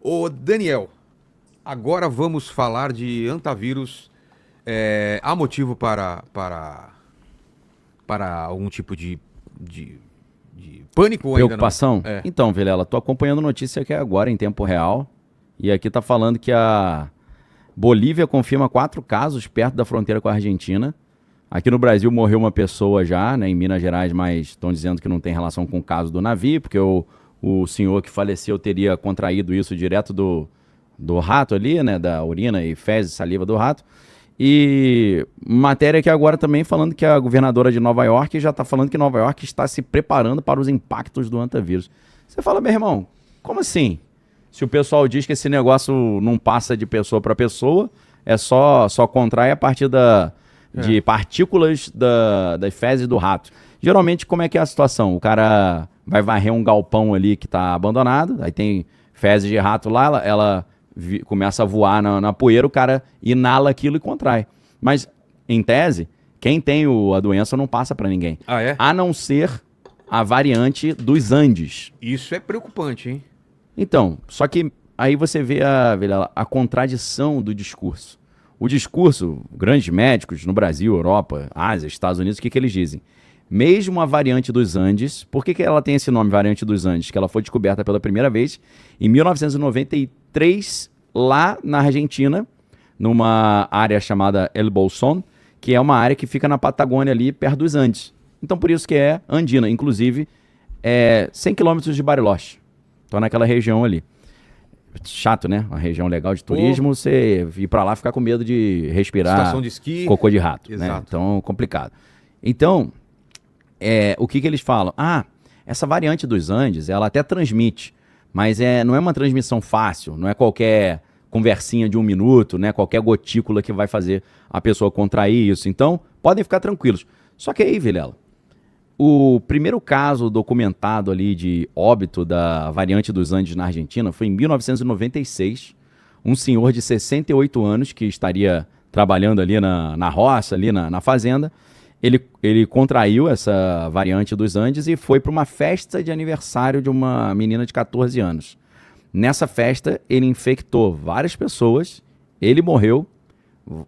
Ô Daniel, agora vamos falar de antavírus. Há motivo para algum tipo de, de pânico ou ainda não? Preocupação? É. Então, Vilela, tô acompanhando notícia aqui agora em tempo real. E aqui tá falando que a Bolívia confirma 4 casos perto da fronteira com a Argentina. Aqui no Brasil morreu uma pessoa já, né, em Minas Gerais, mas estão dizendo que não tem relação com o caso do navio, porque o senhor que faleceu teria contraído isso direto do rato ali, né, da urina e fezes, saliva do rato. E matéria aqui agora também falando que a governadora de Nova York já está falando que Nova York está se preparando para os impactos do antavírus. Você fala, meu irmão, como assim? Se o pessoal diz que esse negócio não passa de pessoa para pessoa, é só contrai a partir de partículas das fezes do rato. Geralmente, como é que é a situação? O cara vai varrer um galpão ali que está abandonado, aí tem fezes de rato lá, ela começa a voar na poeira, o cara inala aquilo e contrai. Mas, em tese, quem tem a doença não passa para ninguém. Ah, é? A não ser a variante dos Andes. Isso é preocupante, hein? Então, só que aí você vê a contradição do discurso. O discurso, grandes médicos no Brasil, Europa, Ásia, Estados Unidos, o que eles dizem? Mesmo a variante dos Andes, por que ela tem esse nome, variante dos Andes? Que ela foi descoberta pela primeira vez em 1993, lá na Argentina, numa área chamada El Bolsón, que é uma área que fica na Patagônia ali, perto dos Andes. Então, por isso que é andina. Inclusive, 100 quilômetros de Bariloche. Então, naquela região ali. Chato, né? Uma região legal de turismo, você ir pra lá ficar com medo de respirar Estação de esqui. cocô de rato, Exato. né? Então, complicado. Então, o que eles falam? Essa variante dos Andes, ela até transmite, mas não é uma transmissão fácil, não é qualquer conversinha de 1 minuto, né? Qualquer gotícula que vai fazer a pessoa contrair isso. Então, podem ficar tranquilos. Só que aí, Vilela, o primeiro caso documentado ali de óbito da variante dos Andes na Argentina foi em 1996. Um senhor de 68 anos que estaria trabalhando ali na roça, ali na fazenda, ele contraiu essa variante dos Andes e foi para uma festa de aniversário de uma menina de 14 anos. Nessa festa, ele infectou várias pessoas, ele morreu,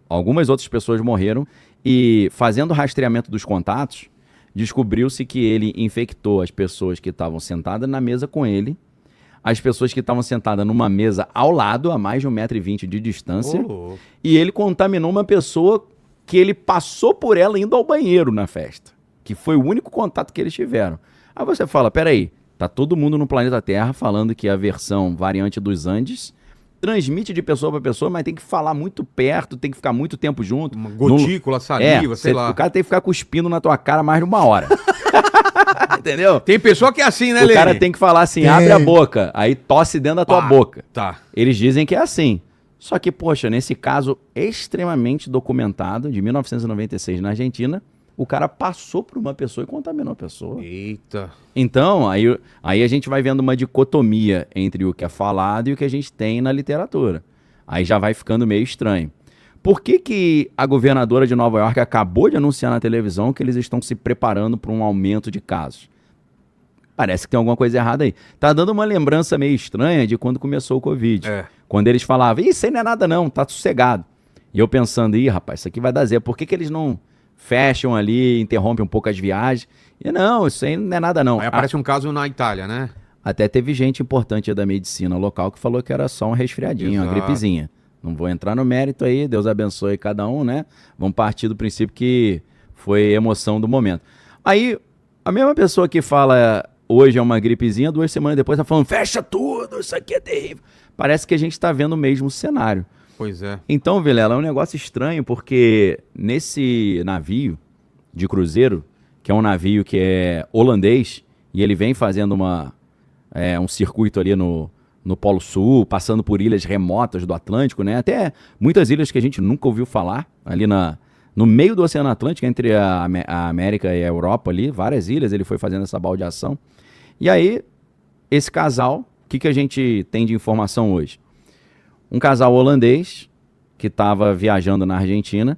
algumas outras pessoas morreram, e fazendo o rastreamento dos contatos, descobriu-se que ele infectou as pessoas que estavam sentadas na mesa com ele, as pessoas que estavam sentadas numa mesa ao lado, a mais de 1,20 m de distância, e ele contaminou uma pessoa que ele passou por ela indo ao banheiro na festa, que foi o único contato que eles tiveram. Aí você fala, peraí, tá todo mundo no planeta Terra falando que a versão variante dos Andes transmite de pessoa para pessoa, mas tem que falar muito perto, tem que ficar muito tempo junto. Uma gotícula, saliva, sei lá. O cara tem que ficar cuspindo na tua cara mais de 1 hora. Entendeu? Tem pessoa que é assim, né, O Lene? cara tem que falar assim, abre a boca, aí tosse dentro da tua boca. Tá. Eles dizem que é assim. Só que, poxa, nesse caso extremamente documentado, de 1996 na Argentina, o cara passou por uma pessoa e contaminou a pessoa. Eita. Então, aí a gente vai vendo uma dicotomia entre o que é falado e o que a gente tem na literatura. Aí já vai ficando meio estranho. Por que a governadora de Nova York acabou de anunciar na televisão que eles estão se preparando para um aumento de casos? Parece que tem alguma coisa errada aí. Tá dando uma lembrança meio estranha de quando começou o Covid. Quando eles falavam, isso aí não é nada não, tá sossegado. E eu pensando, rapaz, isso aqui vai dar zero. Por que eles não fecham ali, interrompem um pouco as viagens? E não, isso aí não é nada não. Aí aparece um caso na Itália, né? Até teve gente importante da medicina local que falou que era só um resfriadinho, uma gripezinha. Não vou entrar no mérito aí, Deus abençoe cada um, né? Vamos partir do princípio que foi emoção do momento. Aí, a mesma pessoa que fala hoje é uma gripezinha, 2 semanas depois tá falando, fecha tudo, isso aqui é terrível. Parece que a gente tá vendo o mesmo cenário. Pois é. Então, Vilela, é um negócio estranho, porque nesse navio de cruzeiro, que é um navio que é holandês, e ele vem fazendo um circuito ali no Polo Sul, passando por ilhas remotas do Atlântico, né? Até muitas ilhas que a gente nunca ouviu falar, ali no meio do Oceano Atlântico, entre a América e a Europa ali, várias ilhas, ele foi fazendo essa baldeação. E aí, esse casal, o que a gente tem de informação hoje? Um casal holandês que estava viajando na Argentina,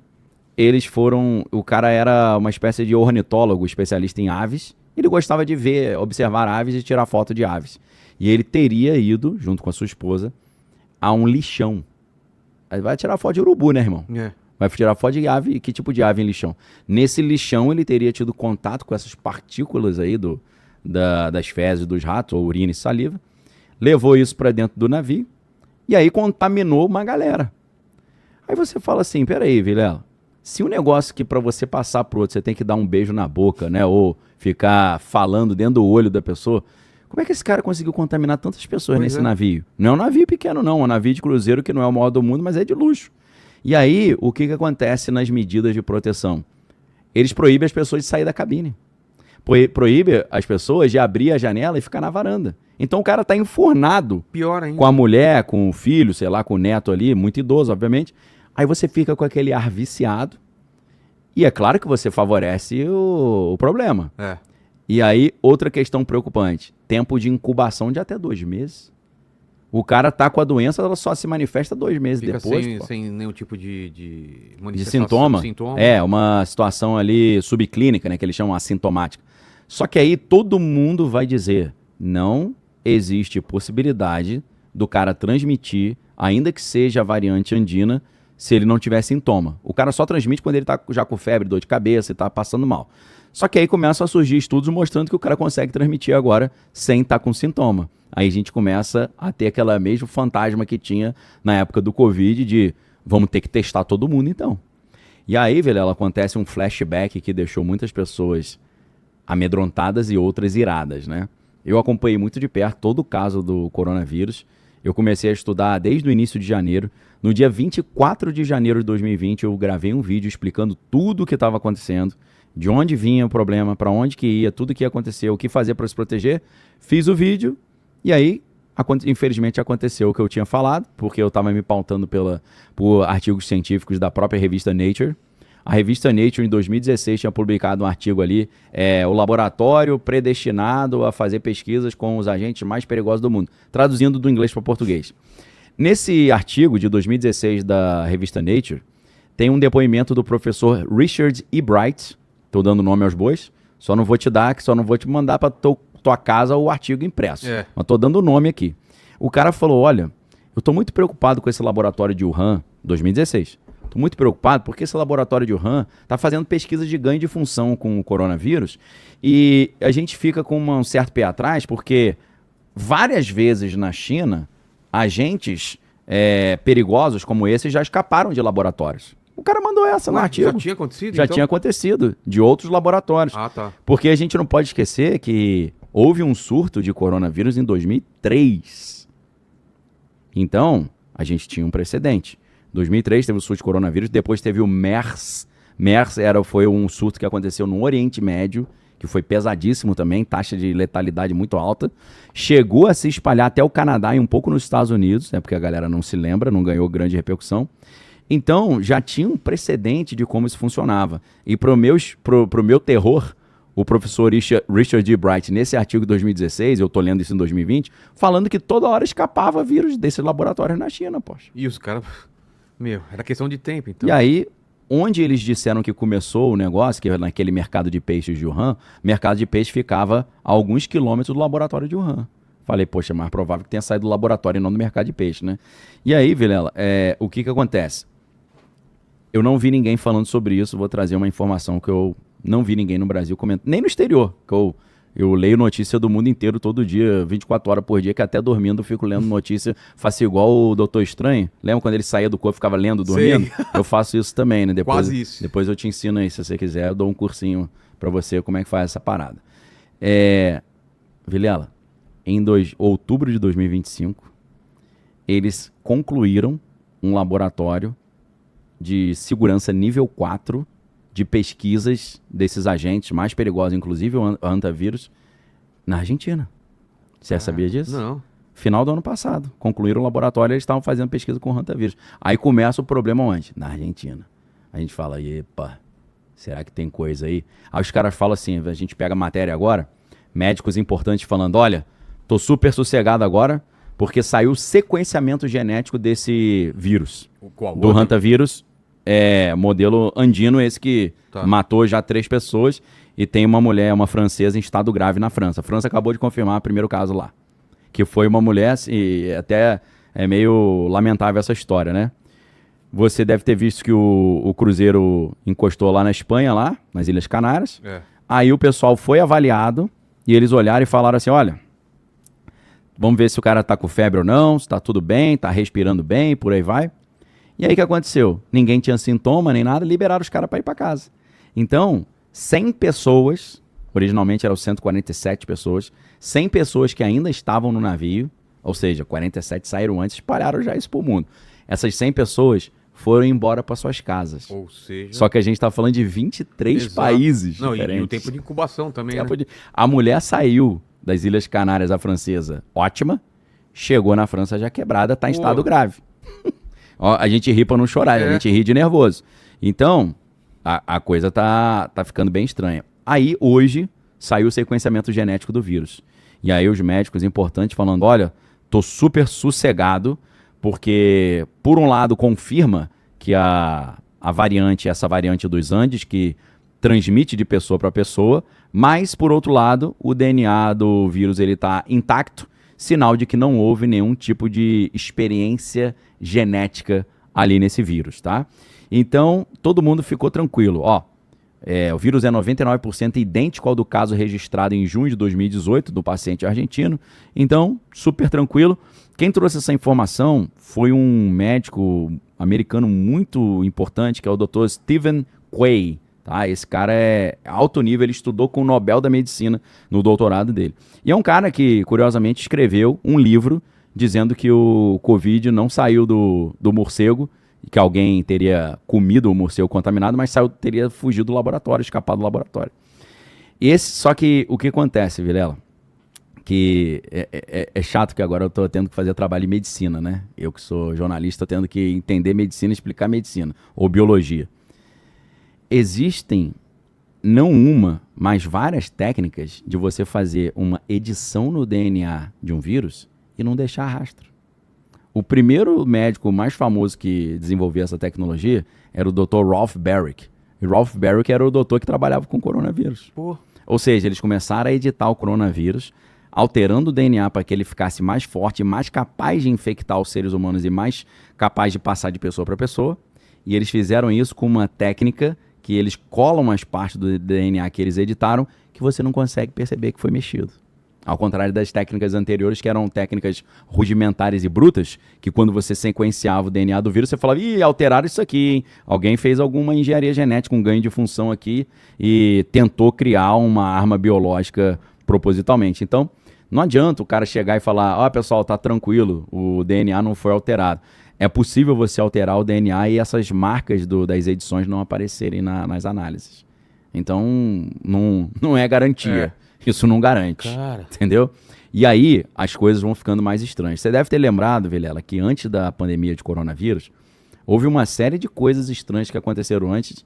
o cara era uma espécie de ornitólogo, especialista em aves, ele gostava de observar aves e tirar foto de aves. E ele teria ido, junto com a sua esposa, a um lixão. Aí vai tirar foto de urubu, né, irmão? É. Vai tirar foto de ave, que tipo de ave em lixão? Nesse lixão ele teria tido contato com essas partículas aí das fezes dos ratos, ou urina e saliva, levou isso para dentro do navio e aí contaminou uma galera. Aí você fala assim, peraí, Vilela, se um negócio que para você passar pro outro você tem que dar um beijo na boca, né, ou ficar falando dentro do olho da pessoa, como é que esse cara conseguiu contaminar tantas pessoas nesse navio? Não é um navio pequeno não, é um navio de cruzeiro que não é o maior do mundo, mas é de luxo. E aí, o que acontece nas medidas de proteção? Eles proíbem as pessoas de sair da cabine. Proíbe as pessoas de abrir a janela e ficar na varanda. Então o cara está enfornado. Pior ainda. Com a mulher, com o filho, sei lá, com o neto ali, muito idoso, obviamente. Aí você fica com aquele ar viciado. E é claro que você favorece o problema. É. E aí, outra questão preocupante. Tempo de incubação de até 2 meses. O cara tá com a doença, ela só se manifesta 2 meses Fica depois. sem nenhum tipo de sintoma. É, uma situação ali subclínica, né? Que eles chamam assintomática. Só que aí todo mundo vai dizer, não existe possibilidade do cara transmitir, ainda que seja a variante andina, se ele não tiver sintoma. O cara só transmite quando ele tá já com febre, dor de cabeça e tá passando mal. Só que aí começam a surgir estudos mostrando que o cara consegue transmitir agora sem estar com sintoma. Aí a gente começa a ter aquela mesmo fantasma que tinha na época do Covid de vamos ter que testar todo mundo então. E aí, velho, acontece um flashback que deixou muitas pessoas amedrontadas e outras iradas, né? Eu acompanhei muito de perto todo o caso do coronavírus. Eu comecei a estudar desde o início de janeiro. No dia 24 de janeiro de 2020, eu gravei um vídeo explicando tudo o que estava acontecendo, de onde vinha o problema, para onde que ia, tudo o que ia acontecer, o que fazer para se proteger. Fiz o vídeo. E aí, infelizmente, aconteceu o que eu tinha falado, porque eu estava me pautando por artigos científicos da própria revista Nature. A revista Nature, em 2016, tinha publicado um artigo ali, o laboratório predestinado a fazer pesquisas com os agentes mais perigosos do mundo, traduzindo do inglês para português. Nesse artigo de 2016 da revista Nature, tem um depoimento do professor Richard E. Bright, estou dando nome aos bois, só não vou te mandar para tua casa o artigo impresso. Mas tô dando o nome aqui. O cara falou, olha, eu tô muito preocupado com esse laboratório de Wuhan, 2016. Tô muito preocupado porque esse laboratório de Wuhan tá fazendo pesquisa de ganho de função com o coronavírus e a gente fica com um certo pé atrás porque várias vezes na China, agentes perigosos como esse já escaparam de laboratórios. O cara mandou essa no artigo. Já tinha acontecido, Já tinha acontecido, de outros laboratórios. Ah, tá. Porque a gente não pode esquecer que houve um surto de coronavírus em 2003. Então, a gente tinha um precedente. Em 2003 teve o surto de coronavírus, depois teve o MERS. MERS foi um surto que aconteceu no Oriente Médio, que foi pesadíssimo também, taxa de letalidade muito alta. Chegou a se espalhar até o Canadá e um pouco nos Estados Unidos, porque a galera não se lembra, não ganhou grande repercussão. Então, já tinha um precedente de como isso funcionava. E pro meu terror, o professor Richard E. Bright, nesse artigo de 2016, eu tô lendo isso em 2020, falando que toda hora escapava vírus desse laboratório na China, poxa. E os caras... era questão de tempo, então. E aí, onde eles disseram que começou o negócio, que era naquele mercado de peixes de Wuhan, o mercado de peixe ficava a alguns quilômetros do laboratório de Wuhan. Falei, poxa, é mais provável que tenha saído do laboratório e não do mercado de peixe, né? E aí, Vilela, o que acontece? Eu não vi ninguém falando sobre isso, vou trazer uma informação que eu não vi ninguém no Brasil comentando, nem no exterior, que eu leio notícia do mundo inteiro todo dia, 24 horas por dia, que até dormindo eu fico lendo notícia, faço igual o Doutor Estranho, lembra quando ele saía do corpo e ficava lendo, dormindo? Sei. Eu faço isso também, né? Quase isso. Depois eu te ensino aí, se você quiser, eu dou um cursinho pra você, como é que faz essa parada. Vilela, em outubro de 2025, eles concluíram um laboratório de segurança nível 4 de pesquisas desses agentes mais perigosos, inclusive o hantavírus, na Argentina. Você sabia disso? Não. Final do ano passado. Concluíram o laboratório e eles estavam fazendo pesquisa com o hantavírus. Aí começa o problema onde? Na Argentina. A gente fala, epa, será que tem coisa aí? Aí os caras falam assim, a gente pega a matéria agora, médicos importantes falando, olha, tô super sossegado agora, porque saiu o sequenciamento genético desse vírus. Qual? Do hantavírus, modelo andino, esse que matou já 3 pessoas, e tem uma mulher, uma francesa, em estado grave na França. A França acabou de confirmar o primeiro caso lá, que foi uma mulher, e até É meio lamentável essa história, né? Você deve ter visto que o Cruzeiro encostou lá na Espanha, lá, nas Ilhas Canárias. Aí o pessoal foi avaliado e eles olharam e falaram assim, olha, vamos ver se o cara tá com febre ou não, se tá tudo bem, tá respirando bem, por aí vai. E aí o que aconteceu? Ninguém tinha sintoma nem nada, liberaram os caras para ir para casa. Então, 100 pessoas, originalmente eram 147 pessoas, 100 pessoas que ainda estavam no navio, ou seja, 47 saíram antes, espalharam já isso pro mundo. Essas 100 pessoas foram embora para suas casas. Ou seja... Só que a gente tá falando de 23 países diferentes. E o tempo de incubação também, né? A mulher saiu das Ilhas Canárias, a francesa, ótima, chegou na França já quebrada, tá em estado grave. Ó, a gente ri pra não chorar, a gente ri de nervoso. Então, a coisa tá ficando bem estranha. Aí, hoje, saiu o sequenciamento genético do vírus. E aí os médicos importantes falando, olha, tô super sossegado, porque, por um lado, confirma que a variante, essa variante dos Andes, que transmite de pessoa para pessoa, mas, por outro lado, o DNA do vírus ele está intacto, sinal de que não houve nenhum tipo de experiência genética ali nesse vírus, tá? Então, todo mundo ficou tranquilo. Ó, o vírus é 99% idêntico ao do caso registrado em junho de 2018 do paciente argentino. Então, super tranquilo. Quem trouxe essa informação foi um médico americano muito importante, que é o Dr. Stephen Quay. Tá? Esse cara é alto nível, ele estudou com o Nobel da Medicina no doutorado dele. E é um cara que, curiosamente, escreveu um livro dizendo que o Covid não saiu do morcego, que alguém teria comido o morcego contaminado, mas teria fugido do laboratório, escapado do laboratório. Só que o que acontece, Vilela? Que é chato que agora eu estou tendo que fazer trabalho em medicina, né? Eu que sou jornalista, estou tendo que entender medicina e explicar medicina, ou biologia. Existem, não uma, mas várias técnicas de você fazer uma edição no DNA de um vírus e não deixar rastro. O primeiro médico mais famoso que desenvolveu essa tecnologia era o Dr. Ralph Baric. E Ralph Baric era o doutor que trabalhava com coronavírus. Pô. Ou seja, eles começaram a editar o coronavírus, alterando o DNA para que ele ficasse mais forte, mais capaz de infectar os seres humanos e mais capaz de passar de pessoa para pessoa. E eles fizeram isso com uma técnica que eles colam as partes do DNA que eles editaram que você não consegue perceber que foi mexido. Ao contrário das técnicas anteriores, que eram técnicas rudimentares e brutas, que quando você sequenciava o DNA do vírus, você falava, ih, alteraram isso aqui, hein? Alguém fez alguma engenharia genética, um ganho de função aqui e tentou criar uma arma biológica propositalmente. Então, não adianta o cara chegar e falar, ó, pessoal, tá tranquilo, o DNA não foi alterado. É possível você alterar o DNA e essas marcas das edições não aparecerem nas análises. Então, não é garantia. Isso não garante. Cara. Entendeu? E aí, as coisas vão ficando mais estranhas. Você deve ter lembrado, Vilela, que antes da pandemia de coronavírus, houve uma série de coisas estranhas que aconteceram antes,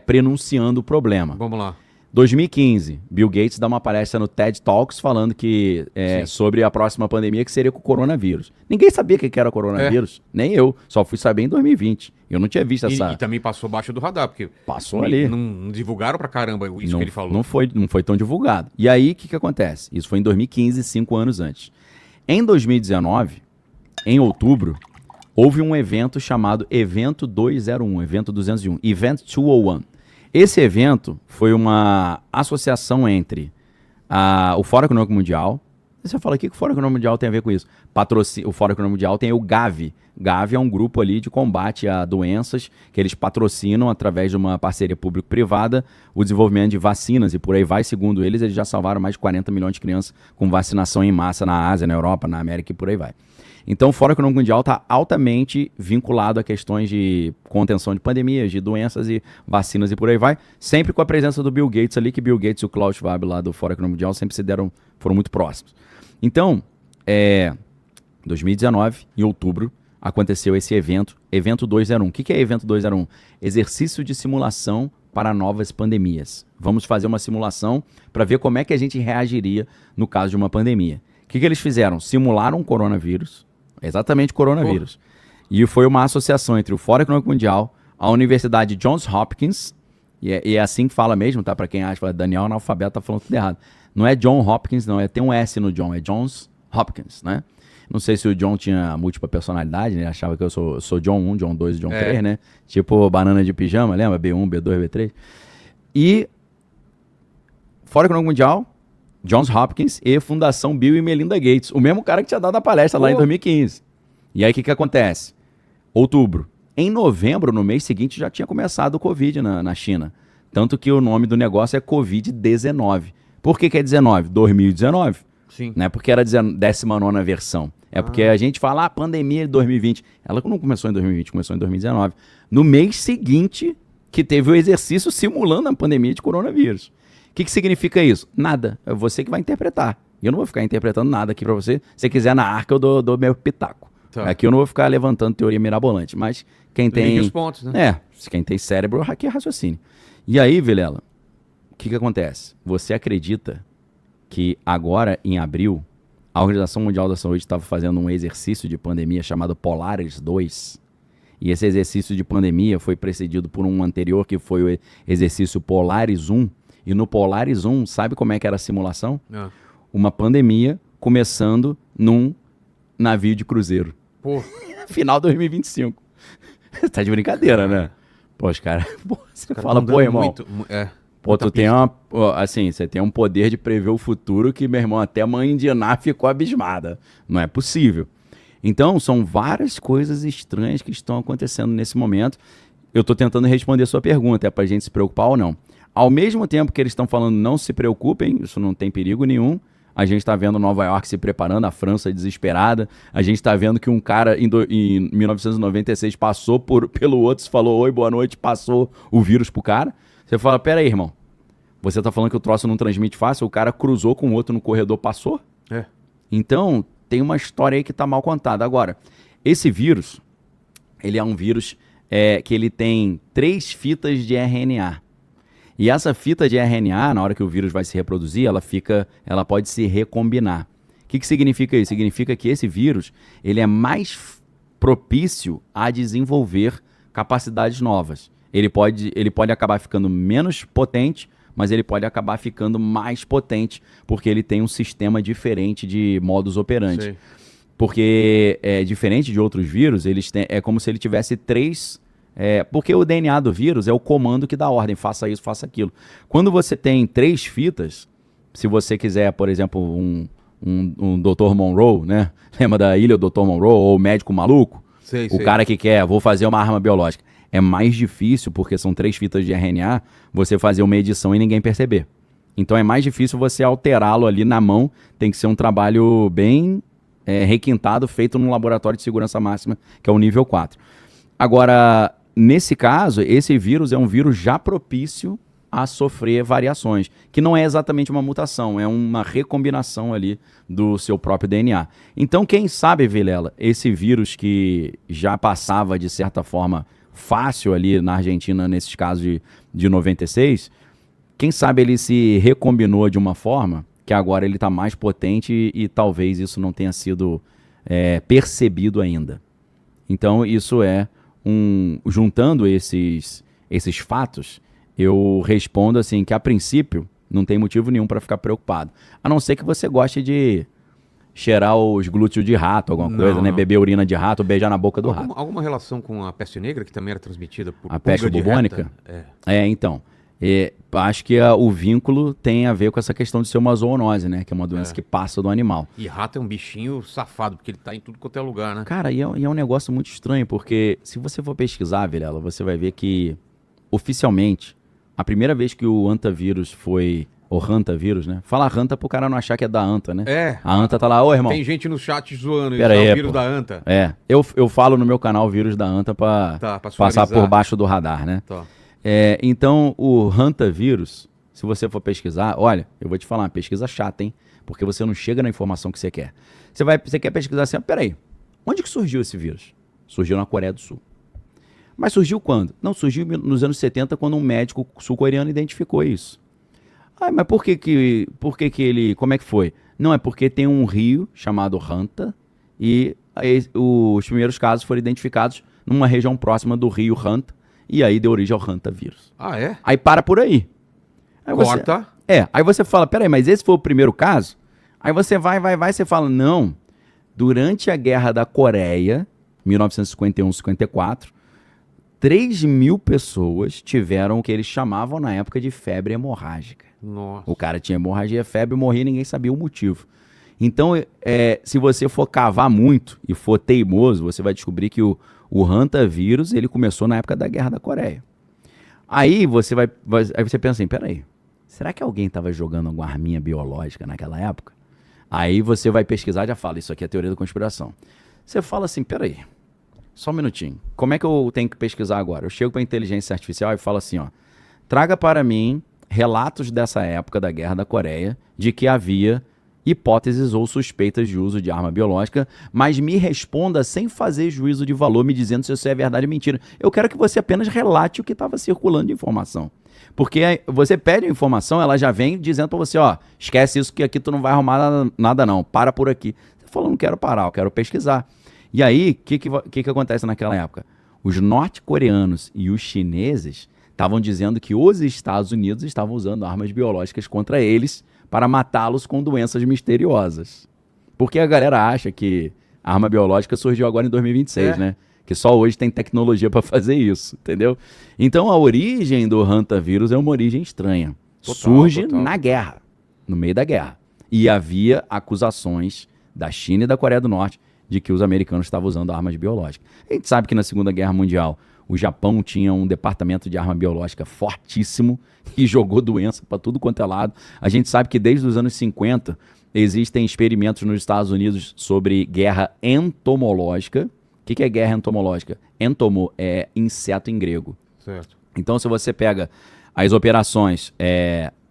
prenunciando o problema. Vamos lá. 2015, Bill Gates dá uma palestra no TED Talks falando que sobre a próxima pandemia, que seria com o coronavírus. Ninguém sabia o que era coronavírus, nem eu. Só fui saber em 2020. Eu não tinha visto essa... E também passou abaixo do radar, porque... Passou ali. Não divulgaram pra caramba isso que ele falou. Não foi tão divulgado. E aí, o que acontece? Isso foi em 2015, 5 anos antes. Em 2019, em outubro, houve um evento chamado Evento 201, Evento 201, Event 201. Esse evento foi uma associação entre o Fórum Econômico Mundial. Você fala, o que o Fórum Econômico Mundial tem a ver com isso? O Fórum Econômico Mundial tem o Gavi. Gavi é um grupo ali de combate a doenças que eles patrocinam através de uma parceria público-privada o desenvolvimento de vacinas e por aí vai. Segundo eles já salvaram mais de 40 milhões de crianças com vacinação em massa na Ásia, na Europa, na América e por aí vai. Então, o Fórum Econômico Mundial está altamente vinculado a questões de contenção de pandemias, de doenças e vacinas e por aí vai, sempre com a presença do Bill Gates ali, que Bill Gates e o Klaus Schwab lá do Fórum Econômico Mundial sempre foram muito próximos. Então, em 2019, em outubro, aconteceu esse evento, Evento 201. O que é Evento 201? Exercício de simulação para novas pandemias. Vamos fazer uma simulação para ver como é que a gente reagiria no caso de uma pandemia. O que eles fizeram? Simularam um coronavírus, exatamente coronavírus. E foi uma associação entre o Fórum Econômico Mundial, a Universidade Johns Hopkins, e é assim que fala mesmo, tá? Para quem acha que Daniel é analfabeto, tá falando tudo errado. Não é John Hopkins, não, tem um S no John, é Johns Hopkins, né? Não sei se o John tinha múltipla personalidade, né? Ele achava que eu sou John 1, John 2 e John 3, né? Tipo banana de pijama, lembra? B1, B2, B3. E Fórum Econômico Mundial, Johns Hopkins e Fundação Bill e Melinda Gates. O mesmo cara que tinha dado a palestra lá em 2015. E aí o que acontece? Outubro. Em novembro, no mês seguinte, já tinha começado o Covid na China. Tanto que o nome do negócio é Covid-19. Por que é 19? 2019. Sim. Não é porque era a 19ª versão. É porque a gente fala, pandemia de 2020. Ela não começou em 2020, começou em 2019. No mês seguinte, que teve o exercício simulando a pandemia de coronavírus. O que significa isso? Nada. É você que vai interpretar. E eu não vou ficar interpretando nada aqui pra você. Se você quiser na arca, eu dou meu pitaco. Tá. Aqui eu não vou ficar levantando teoria mirabolante. Mas quem tem... Liga os pontos, né? Quem tem cérebro, aqui é raciocínio. E aí, Vilela, o que acontece? Você acredita que agora, em abril, a Organização Mundial da Saúde estava fazendo um exercício de pandemia chamado Polaris 2. E esse exercício de pandemia foi precedido por um anterior que foi o exercício Polaris 1. E no Polaris 1, sabe como é que era a simulação? Uma pandemia começando num navio de cruzeiro. Pô. Final de 2025. Tá de brincadeira, né? Pô, os caras... Você fala, pô, irmão... Pô, tu tem você tem um poder de prever o futuro que, meu irmão, até a mãe indiana ficou abismada. Não é possível. Então, são várias coisas estranhas que estão acontecendo nesse momento. Eu tô tentando responder a sua pergunta, é pra gente se preocupar ou não. Ao mesmo tempo que eles estão falando não se preocupem, isso não tem perigo nenhum, a gente está vendo Nova York se preparando, a França desesperada, a gente está vendo que um cara em 1996 passou pelo outro, falou oi, boa noite, passou o vírus pro cara. Você fala, pera aí, irmão, você tá falando que o troço não transmite fácil, o cara cruzou com o outro no corredor, passou? Então, tem uma história aí que tá mal contada. Agora, esse vírus, ele é um vírus que ele tem 3 fitas de RNA. E essa fita de RNA, na hora que o vírus vai se reproduzir, ela pode se recombinar. O que significa isso? Significa que esse vírus ele é mais propício a desenvolver capacidades novas. Ele pode acabar ficando menos potente, mas ele pode acabar ficando mais potente, porque ele tem um sistema diferente de modus operandi. Sei. Porque, diferente de outros vírus, é como se ele tivesse 3... porque o DNA do vírus é o comando que dá ordem, faça isso, faça aquilo. Quando você tem 3 fitas, se você quiser, por exemplo, um Dr. Monroe, né? Lembra da ilha do Dr. Monroe, ou o médico maluco? Sei. Cara que quer, vou fazer uma arma biológica. É mais difícil, porque são 3 fitas de RNA, você fazer uma edição e ninguém perceber. Então é mais difícil você alterá-lo ali na mão, tem que ser um trabalho bem requintado, feito num laboratório de segurança máxima, que é o nível 4. Agora... Nesse caso, esse vírus é um vírus já propício a sofrer variações, que não é exatamente uma mutação, é uma recombinação ali do seu próprio DNA. Então, quem sabe, Vilela, esse vírus que já passava de certa forma fácil ali na Argentina, nesses casos de 96, quem sabe ele se recombinou de uma forma que agora ele está mais potente e talvez isso não tenha sido percebido ainda. Então, isso juntando esses fatos, eu respondo assim que a princípio não tem motivo nenhum para ficar preocupado. A não ser que você goste de cheirar os glúteos de rato, alguma coisa, né? Beber urina de rato, beijar na boca do rato. Alguma relação com a peste negra, que também era transmitida por a peste bubônica? Então. Acho que o vínculo tem a ver com essa questão de ser uma zoonose, né? Que é uma doença que passa do animal. E rato é um bichinho safado, porque ele tá em tudo quanto é lugar, né? Cara, e é um negócio muito estranho, porque se você for pesquisar, Vilela, você vai ver que, oficialmente, a primeira vez que o hantavírus foi... O hantavírus, né? Fala hanta pro cara não achar que é da anta, né? A anta tá lá, ô irmão. Tem gente no chat zoando, isso é o vírus da anta. Eu falo no meu canal o vírus da anta pra passar por baixo do radar, né? Tá. Então, o hantavírus, se você for pesquisar, olha, eu vou te falar, uma pesquisa chata, hein? Porque você não chega na informação que você quer. Você quer pesquisar assim, peraí, onde que surgiu esse vírus? Surgiu na Coreia do Sul. Mas surgiu quando? Não, surgiu nos anos 70, quando um médico sul-coreano identificou isso. Mas por que ele... Como é que foi? Não, é porque tem um rio chamado Hanta e os primeiros casos foram identificados numa região próxima do rio Hanta e aí deu origem ao hantavírus. Aí para por aí. Corta. Aí você fala, peraí, mas esse foi o primeiro caso? Aí você vai, você fala, não, Durante a Guerra da Coreia, 1951-54, 3 mil pessoas tiveram o que eles chamavam na época de febre hemorrágica. Nossa. O cara tinha hemorragia, febre, morria e ninguém sabia o motivo. Então, se você for cavar muito e for teimoso, você vai descobrir que o hantavírus, ele começou na época da Guerra da Coreia. Aí você aí você pensa assim, peraí, será que alguém estava jogando alguma arminha biológica naquela época? Aí você vai pesquisar e já fala, isso aqui é teoria da conspiração. Você fala assim, peraí, só um minutinho, como é que eu tenho que pesquisar agora? Eu chego para a inteligência artificial e falo assim, ó, traga para mim relatos dessa época da Guerra da Coreia de que havia hipóteses ou suspeitas de uso de arma biológica, mas me responda sem fazer juízo de valor, me dizendo se isso é verdade ou mentira. Eu quero que você apenas relate o que estava circulando de informação. Porque você pede a informação, ela já vem dizendo para você, ó, esquece isso que aqui tu não vai arrumar nada não, para por aqui. Você falou, não quero parar, eu quero pesquisar. E aí, o que acontece naquela época? Os norte-coreanos e os chineses estavam dizendo que os Estados Unidos estavam usando armas biológicas contra eles para matá-los com doenças misteriosas. Porque a galera acha que a arma biológica surgiu agora em 2026, né? Que só hoje tem tecnologia para fazer isso, entendeu? Então a origem do hantavírus é uma origem estranha. Surge na guerra, no meio da guerra. E havia acusações da China e da Coreia do Norte de que os americanos estavam usando armas biológicas. A gente sabe que na Segunda Guerra Mundial o Japão tinha um departamento de arma biológica fortíssimo e jogou doença para tudo quanto é lado. A gente sabe que desde os anos 50 existem experimentos nos Estados Unidos sobre guerra entomológica. O que é guerra entomológica? Entomo é inseto em grego. Certo. Então, se você pega as operações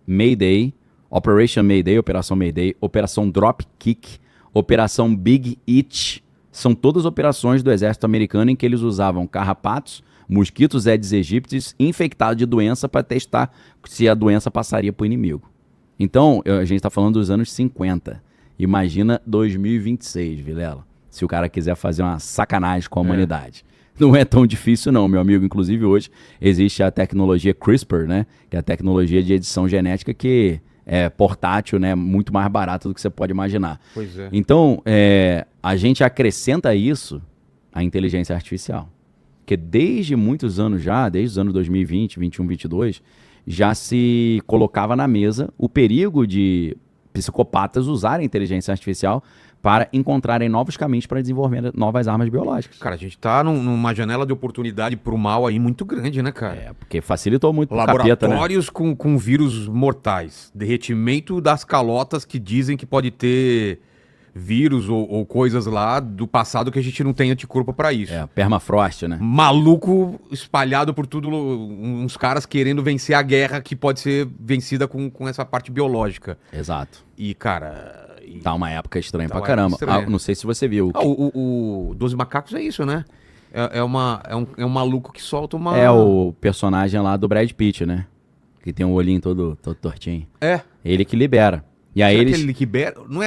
Mayday, Operation Mayday, Operação Mayday, Operação Drop Kick, Operação Big Itch, são todas operações do exército americano em que eles usavam carrapatos, mosquitos Aedes aegypti infectados de doença para testar se a doença passaria para o inimigo. Então, a gente está falando dos anos 50. Imagina 2026, Vilela, se o cara quiser fazer uma sacanagem com a humanidade. Não é tão difícil não, meu amigo. Inclusive hoje existe a tecnologia CRISPR, né? Que é a tecnologia de edição genética que é portátil, né? Muito mais barata do que você pode imaginar. Pois é. Então, a gente acrescenta isso à inteligência artificial. Porque desde muitos anos já, desde os anos 2020, 21, 22, já se colocava na mesa o perigo de psicopatas usarem a inteligência artificial para encontrarem novos caminhos para desenvolver novas armas biológicas. Cara, a gente tá numa janela de oportunidade pro mal aí muito grande, né, cara? Porque facilitou muito o laboratórios capeta, né? com vírus mortais. Derretimento das calotas que dizem que pode ter vírus ou coisas lá do passado que a gente não tem anticorpo para isso. Permafrost, né? Maluco espalhado por tudo, uns caras querendo vencer a guerra que pode ser vencida com essa parte biológica. Exato. E, cara... Tá uma época estranha pra caramba. Não sei se você viu. O 12 Macacos é isso, né? É um maluco que solta uma... É o personagem lá do Brad Pitt, né? Que tem um olhinho todo tortinho. É. Ele que libera. E aí ele que libera? Não é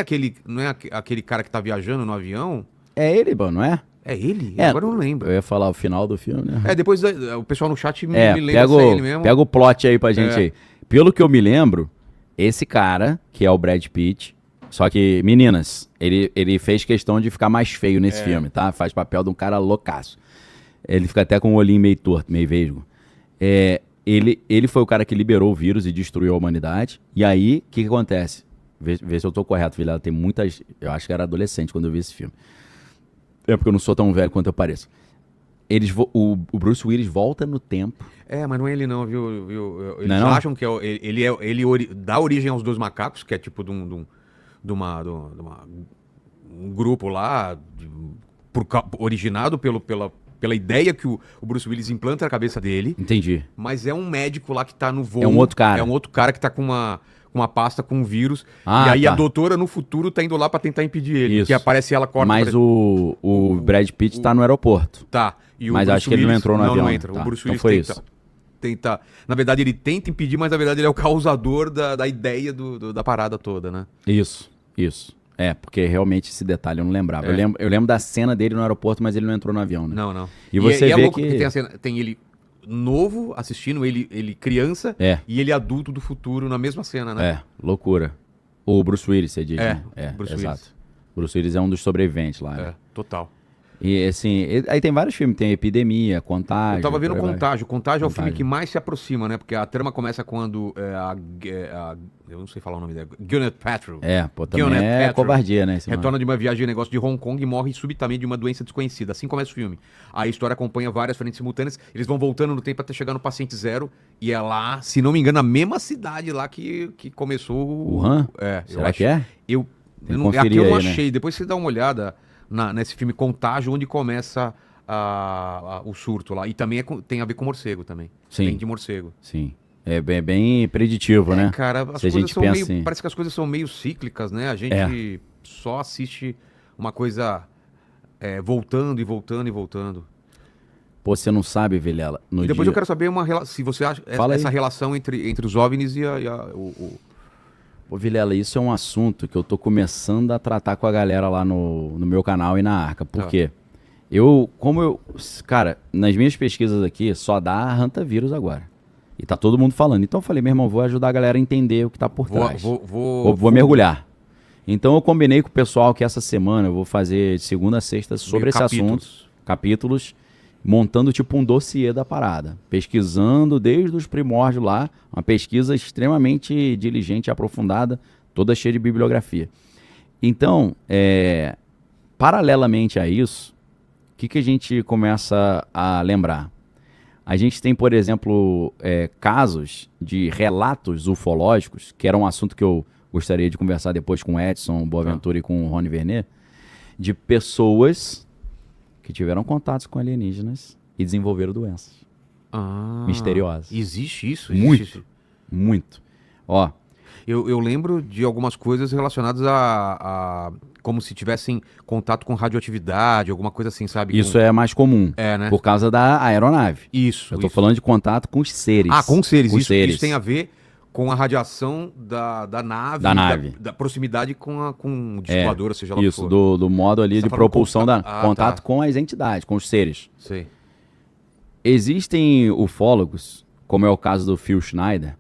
aquele cara que tá viajando no avião? É ele, mano, não é? É ele? Agora eu não lembro. Eu ia falar o final do filme, né? Depois o pessoal no chat me lembra se é ele mesmo. Pega o plot aí pra gente aí. Pelo que eu me lembro, esse cara, que é o Brad Pitt, só que, meninas, ele fez questão de ficar mais feio nesse filme, tá? Faz papel de um cara loucaço. Ele fica até com o olhinho meio torto, meio vesgo. Ele foi o cara que liberou o vírus e destruiu a humanidade. E aí, o que acontece? Vê se eu tô correto, Vilela. Tem muitas... Eu acho que era adolescente quando eu vi esse filme. É porque eu não sou tão velho quanto eu pareço. O Bruce Willis volta no tempo. Mas não é ele não, viu? Eles não? acham que ele dá origem aos 2 macacos, que é tipo de um grupo lá, originado pela ideia que o Bruce Willis implanta na cabeça dele. Entendi. Mas é um médico lá que tá no voo. É um outro cara. É um outro cara que tá com uma pasta com um vírus. E aí a doutora no futuro tá indo lá pra tentar impedir ele. Isso. Que aparece ela corta. Mas o Brad Pitt tá no aeroporto. Tá. Mas acho que ele não entrou no avião. Não entra. Tá. O Bruce Willis então foi isso. Tenta... Na verdade, ele tenta impedir, mas na verdade ele é o causador da ideia da parada toda, né? Isso. Porque realmente esse detalhe eu não lembrava. Eu lembro da cena dele no aeroporto, mas ele não entrou no avião, né? Não. E você vê louco que... tem a cena, tem ele novo assistindo, ele criança, e ele adulto do futuro na mesma cena, né? Loucura. O Bruce Willis, você diz, né? Bruce exato. Willis. Bruce Willis é um dos sobreviventes lá, né? Total. E assim, aí tem vários filmes, tem Epidemia, Contágio. Eu tava vendo por aí vai. Contágio. Contágio é o filme Contágio. que mais se aproxima, né? Porque a trama começa quando eu não sei falar o nome dela. Gwyneth Paltrow. Pô, também Gwyneth é Paltrow covardia, né? esse retorna de uma viagem de negócio de Hong Kong e morre subitamente de uma doença desconhecida. Assim começa o filme. A história acompanha várias frentes simultâneas. Eles vão voltando no tempo até chegar no Paciente Zero. E é lá, se não me engano, a mesma cidade lá que começou o... Wuhan? Eu Será acho. que é? Eu, Tem que aqui conferir eu não aí, né? achei. Depois você dá uma olhada nesse filme Contágio, onde começa o surto lá. E também tem a ver com morcego também. Sim. Tem de morcego. Sim. É bem preditivo, né? Cara, as Se a coisas gente são pensa meio. assim. Parece que as coisas são meio cíclicas, né? A gente só assiste uma coisa voltando e voltando e voltando. Pô, você não sabe, Vilela, no E depois dia... eu quero saber se você acha Fala essa aí. relação entre os OVNIs e Pô, Vilela, isso é um assunto que eu tô começando a tratar com a galera lá no meu canal e na Arca. Por quê? Cara, nas minhas pesquisas aqui, só dá hantavírus agora. E tá todo mundo falando. Então eu falei, meu irmão, vou ajudar a galera a entender o que tá por trás. Vou mergulhar. Então eu combinei com o pessoal que essa semana eu vou fazer de segunda a sexta sobre esse assunto. Capítulos, montando tipo um dossiê da parada. Pesquisando desde os primórdios lá. Uma pesquisa extremamente diligente e aprofundada, toda cheia de bibliografia. Então, paralelamente a isso, o que a gente começa a lembrar? A gente tem, por exemplo, casos de relatos ufológicos, que era um assunto que eu gostaria de conversar depois com o Edson Boaventura e com o Rony Vernet, de pessoas que tiveram contatos com alienígenas e desenvolveram doenças misteriosas. Existe isso? Muito. Existe isso? Muito. Ó, Eu lembro de algumas coisas relacionadas a como se tivessem contato com radioatividade, alguma coisa assim, sabe? isso é mais comum, né? por causa da aeronave. Isso. Eu tô falando de contato com os seres. com seres. Com Isso, seres. isso tem a ver com a radiação da nave. Da nave. Da proximidade com o disco voador, seja lá o que Isso, for. do modo ali Você de tá falando propulsão contato tá. com as entidades, com os seres. Sei. Existem ufólogos, como é o caso do Phil Schneider,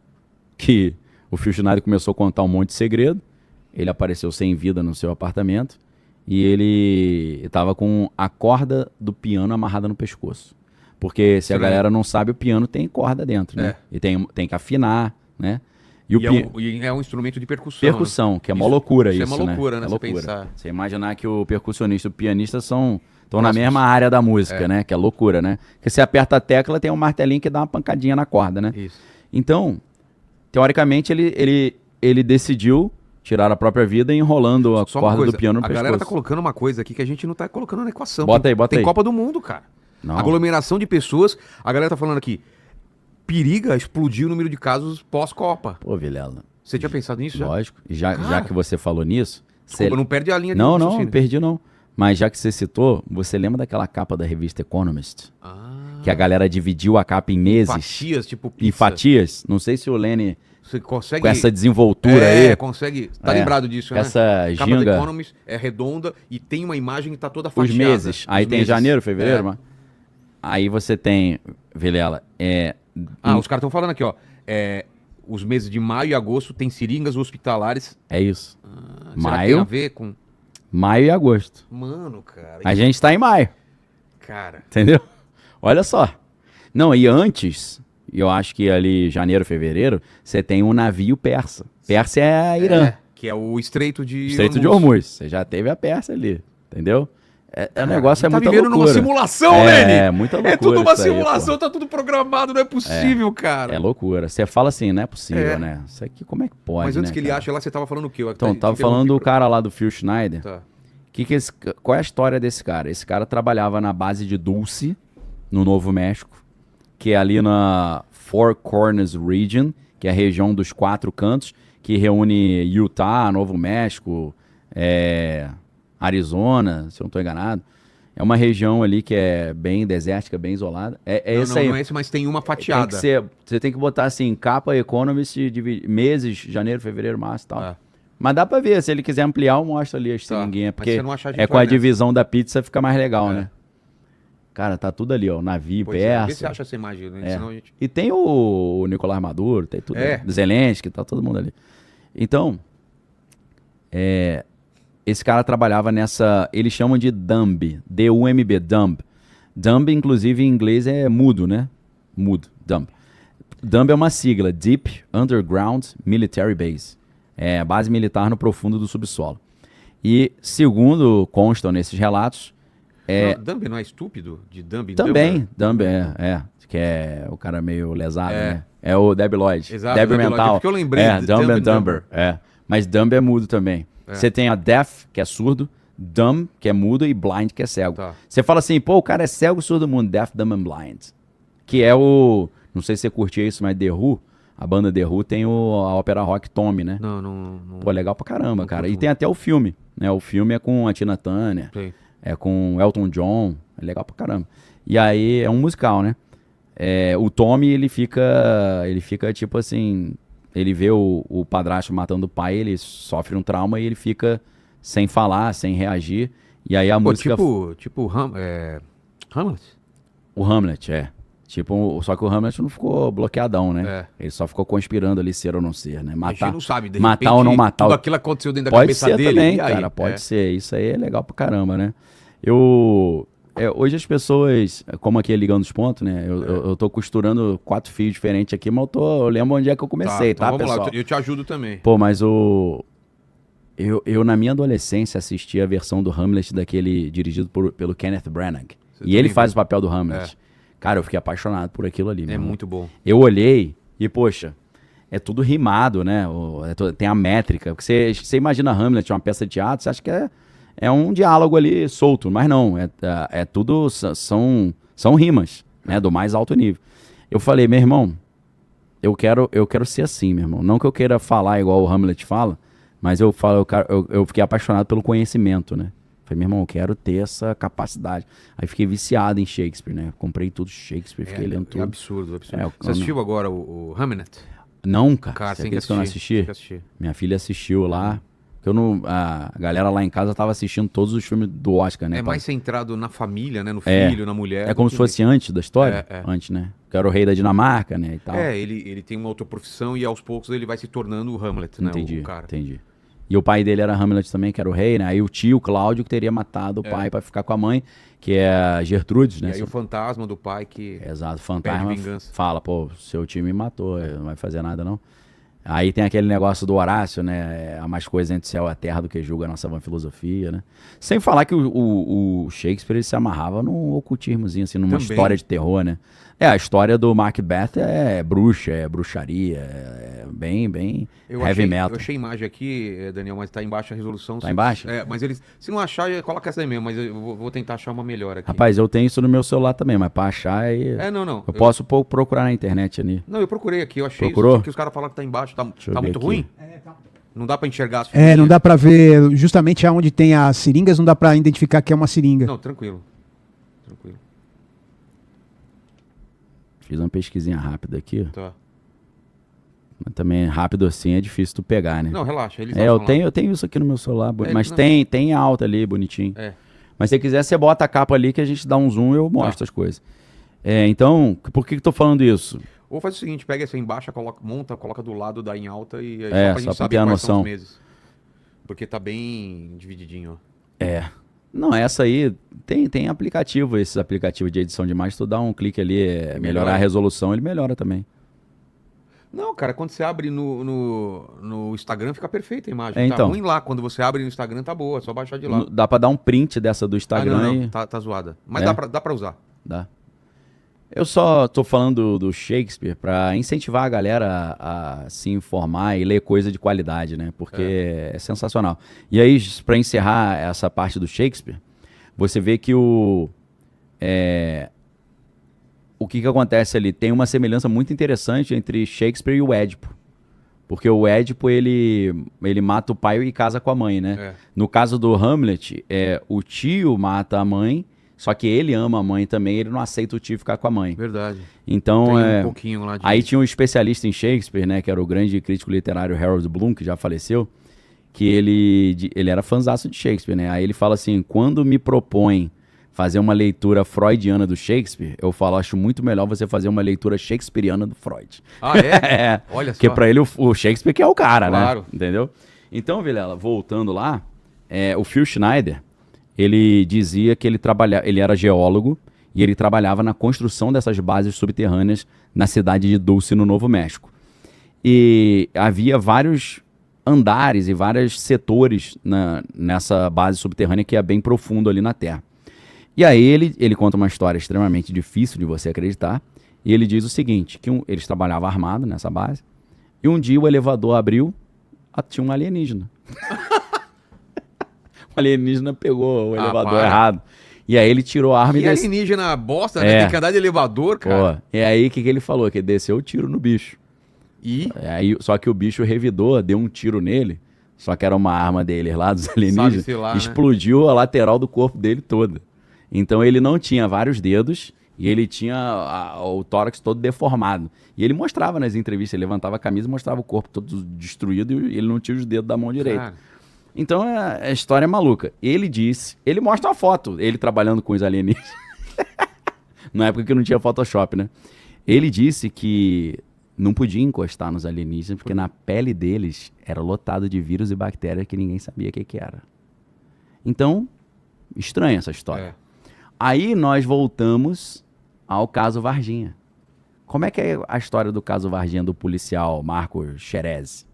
que o Phil Schneider começou a contar um monte de segredo, ele apareceu sem vida no seu apartamento e ele estava com a corda do piano amarrada no pescoço. Porque se a galera não sabe, o piano tem corda dentro, né? E tem que afinar, né? E é um instrumento de percussão. Percussão, né? que é uma loucura isso, é uma loucura, né? É Você loucura. pensar. Você imaginar que o percussionista e o pianista estão na mesma área da música, né? Que é loucura, né? Porque você aperta a tecla, tem um martelinho que dá uma pancadinha na corda, né? Isso. Então, teoricamente, ele decidiu tirar a própria vida enrolando a Só uma corda coisa, do piano no a pescoço. galera tá colocando uma coisa aqui que a gente não tá colocando na equação. Bota aí. Tem Copa do Mundo, cara. Não. Aglomeração de pessoas. A galera tá falando aqui, periga explodir o número de casos pós-Copa. Pô, Vilela. Você tinha pensado nisso já? Lógico. E já que você falou nisso... Desculpa, não perde a linha de Não, raciocínio. não perdi não. Mas já que você citou, você lembra daquela capa da revista Economist? Que a galera dividiu a capa em meses. Fatias, tipo pizza. Em fatias. Não sei se o Lene, Você consegue... com essa desenvoltura aí... consegue... Tá lembrado disso, né? Essa A capa da ginga... Economist é redonda e tem uma imagem que tá toda fatiada. Os meses. Aí Os tem meses. janeiro, fevereiro, mano. Aí você tem, Vilela, os caras estão falando aqui, ó. Os meses de maio e agosto tem seringas hospitalares. é isso. Será que tem a Maio, ver com... maio e agosto. Mano, cara. A gente tá em maio, Cara. entendeu? Olha só. Não, e antes, eu acho que ali janeiro, fevereiro, você tem um navio persa. Pérsia é Irã. Que é o Estreito de Estreito de Hormuz. Você já teve a Pérsia ali, entendeu? O negócio é tá muita vivendo loucura. numa simulação, Lene! É, muita loucura. É tudo uma isso aí, simulação, pô. tá tudo programado, não é possível, cara. É loucura. Você fala assim, não é possível, É. né? Isso aqui como é que pode, Mas antes né, que ele cara? ache lá, você tava falando o quê? Então, tava falando do cara lá do Phil Schneider. Tá. Qual é a história desse cara? Esse cara trabalhava na base de Dulce, no Novo México, que é ali na Four Corners Region, que é a região dos 4 cantos, que reúne Utah, Novo México, Arizona, se eu não estou enganado. É uma região ali que é bem desértica, bem isolada. Esse aí. Não é esse, mas tem uma fatiada. Você tem que botar assim, capa Economist, meses, janeiro, fevereiro, março e tal. É. Mas dá pra ver, se ele quiser ampliar, eu mostro ali as Tá. seringuinhas, Mas porque se você não achar, a gente com a vai nessa. divisão da pizza fica mais legal, É. né? Cara, tá tudo ali, ó, navio, Pois é, vê se persa. você acha essa imagem, né? É. Senão a gente... E tem o Nicolás Maduro, tem tudo. É. Zelensky, tá todo mundo ali. Então, esse cara trabalhava nessa... Eles chamam de Dumb. D-U-M-B, Dumb. Dumb, inclusive, em inglês é mudo, né? Mudo, Dumb. Dumb é uma sigla. Deep Underground Military Base. É base militar no profundo do subsolo. E, segundo constam nesses relatos... Não, Dumb não é estúpido? De Dumb em Também, Dumber? Dumb que é o cara meio lesado, né? É o Debbie Lloyd. Exato, Debbie Debbie mental. Lloyd, porque eu lembrei de Dumb Dumb and and Dumber. Mas Dumb é mudo também. Você tem a Deaf, que é surdo, Dumb, que é mudo, e Blind, que é cego. Tá. Você fala assim, pô, o cara é cego, surdo, mudo, Deaf, Dumb and Blind. Que é o... Não sei se você curtia isso, mas The Who, a banda The Who tem a ópera rock Tommy, né? Não. Pô, legal pra caramba, cara. E curto tem até o filme, né? O filme é com a Tina Turner, Sei. é com Elton John, é legal pra caramba. E aí é um musical, né? O Tommy, ele fica tipo assim, ele vê o padrasto matando o pai, ele sofre um trauma e ele fica sem falar, sem reagir. E aí a música... Tipo Hamlet? O Hamlet, só que o Hamlet não ficou bloqueadão, né? Ele só ficou conspirando ali ser ou não ser, né? A gente não sabe, de matar repente, ou não matar. Tudo aquilo aconteceu dentro da Pode cabeça ser dele. também, e aí? cara, pode ser. Isso aí é legal pra caramba, né? Hoje as pessoas, como aqui é Ligando os Pontos, né? Eu tô costurando 4 fios diferentes aqui, mas eu lembro onde é que eu comecei, então vamos pessoal? lá, eu te ajudo também. Pô, mas eu na minha adolescência assisti a versão do Hamlet daquele dirigido pelo Kenneth Branagh. E ele faz o papel do Hamlet. Cara, eu fiquei apaixonado por aquilo ali. É muito bom. Eu olhei e, poxa, é tudo rimado, né? Tem a métrica. Porque você imagina Hamlet, uma peça de teatro, você acha que é um diálogo ali solto, mas não. É tudo, são rimas, né? Do mais alto nível. Eu falei, meu irmão, eu quero ser assim, meu irmão. Não que eu queira falar igual o Hamlet fala, mas eu fiquei apaixonado pelo conhecimento, né? Falei, meu irmão, eu quero ter essa capacidade. Aí fiquei viciado em Shakespeare, né? Comprei tudo Shakespeare, fiquei lendo tudo. É absurdo. Você assistiu agora o Hamlet? Não, cara. Cara, Você tem que acredita que eu não assistir. Tem que assistir. Minha filha assistiu lá. Que a galera lá em casa tava assistindo todos os filmes do Oscar, né? É mais centrado na família, né? No filho, na mulher. É como se fosse antes da história. É. Antes, né? Que era o rei da Dinamarca, né? E tal. Ele tem uma outra profissão e aos poucos ele vai se tornando o Hamlet, né? O cara. Entendi. E o pai dele era Hamlet também, que era o rei, né? Aí o tio, Cláudio, que teria matado o pai pra ficar com a mãe, que é a Gertrudes, né? E aí o fantasma do pai que... Exato, o fantasma pede vingança. fala, pô, seu time me matou, não vai fazer nada não. Aí tem aquele negócio do Horácio, né? Há mais coisa entre o céu e a terra do que julga a nossa vã filosofia, né? Sem falar que o Shakespeare ele se amarrava num ocultismozinho, assim, numa história de terror, né? A história do Macbeth é bruxa, é bruxaria, é bem heavy metal. Eu achei imagem aqui, Daniel, mas tá embaixo a resolução. Tá embaixo? Mas se não achar, coloca essa aí mesmo, mas eu vou tentar achar uma melhor aqui. Rapaz, eu tenho isso no meu celular também, mas pra achar aí... não. Eu posso procurar na internet ali. Não, eu procurei aqui, eu achei Procurou? isso, que os caras falaram que tá embaixo. Tá muito aqui. ruim? Não dá pra enxergar as não dá pra ver, justamente aonde tem as seringas, não dá pra identificar que é uma seringa. Não, tranquilo. Fiz uma pesquisinha rápida aqui. Tá. Mas também rápido assim é difícil tu pegar, né? Não, relaxa. Eles eu tenho isso aqui no meu celular, mas não. tem alta ali, bonitinho. Mas se você quiser, você bota a capa ali que a gente dá um zoom e eu mostro as coisas. Então, por que eu tô falando isso? Ou faz o seguinte, pega essa aí embaixo, coloca do lado da em alta e aí só pra gente saber quais são os meses. Porque tá bem divididinho, ó. Não, essa aí tem aplicativo, esses aplicativos de edição de imagem, tu dá um clique ali, melhorar a resolução, ele melhora também. Não, cara, quando você abre no Instagram fica perfeita a imagem. Então. Tá ruim lá, quando você abre no Instagram tá boa, é só baixar de lá. Dá pra dar um print dessa do Instagram não, tá zoada. Mas dá pra usar. Dá. Eu só tô falando do Shakespeare pra incentivar a galera a se informar e ler coisa de qualidade, né? Porque é sensacional. E aí, pra encerrar essa parte do Shakespeare, você vê que o que acontece ali? Tem uma semelhança muito interessante entre Shakespeare e o Édipo. Porque o Édipo, ele mata o pai e casa com a mãe, né? No caso do Hamlet, o tio mata a mãe, só que ele ama a mãe também, ele não aceita o tio ficar com a mãe. Verdade. Então, tem um pouquinho lá de... Aí tinha um especialista em Shakespeare, né? Que era o grande crítico literário Harold Bloom, que já faleceu, que ele era fãzaço de Shakespeare, né? Aí ele fala assim, quando me propõem fazer uma leitura freudiana do Shakespeare, eu falo, acho muito melhor você fazer uma leitura shakespeariana do Freud. Ah, é? Olha só. Porque pra ele o Shakespeare que é o cara, claro, né? Entendeu? Então, Vilela, voltando lá, o Phil Schneider, ele dizia que ele era geólogo e ele trabalhava na construção dessas bases subterrâneas na cidade de Dulce, no Novo México. E havia vários andares e vários setores nessa base subterrânea que é bem profundo ali na Terra. E aí ele conta uma história extremamente difícil de você acreditar, e ele diz o seguinte, que eles trabalhavam armado nessa base, e um dia o elevador abriu, tinha um alienígena. O alienígena pegou o elevador errado. E aí ele tirou a arma e desceu. Alienígena bosta, né? Tem que andar de elevador, cara. Pô, e aí o que ele falou? Que ele desceu o tiro no bicho. Aí, só que o bicho revidou, deu um tiro nele, só que era uma arma deles lá, dos alienígenas, lá, explodiu a lateral do corpo dele toda. Então ele não tinha vários dedos e ele tinha o tórax todo deformado. E ele mostrava nas entrevistas, ele levantava a camisa e mostrava o corpo todo destruído e ele não tinha os dedos da mão direita. Cara. Então a história é maluca. Ele mostra uma foto, ele trabalhando com os alienígenas. Na época que não tinha Photoshop, né? Ele disse que não podia encostar nos alienígenas porque na pele deles era lotado de vírus e bactérias que ninguém sabia o que era. Então, estranha essa história. Aí nós voltamos ao caso Varginha. Como é que é a história do caso Varginha do policial Marco Xerez?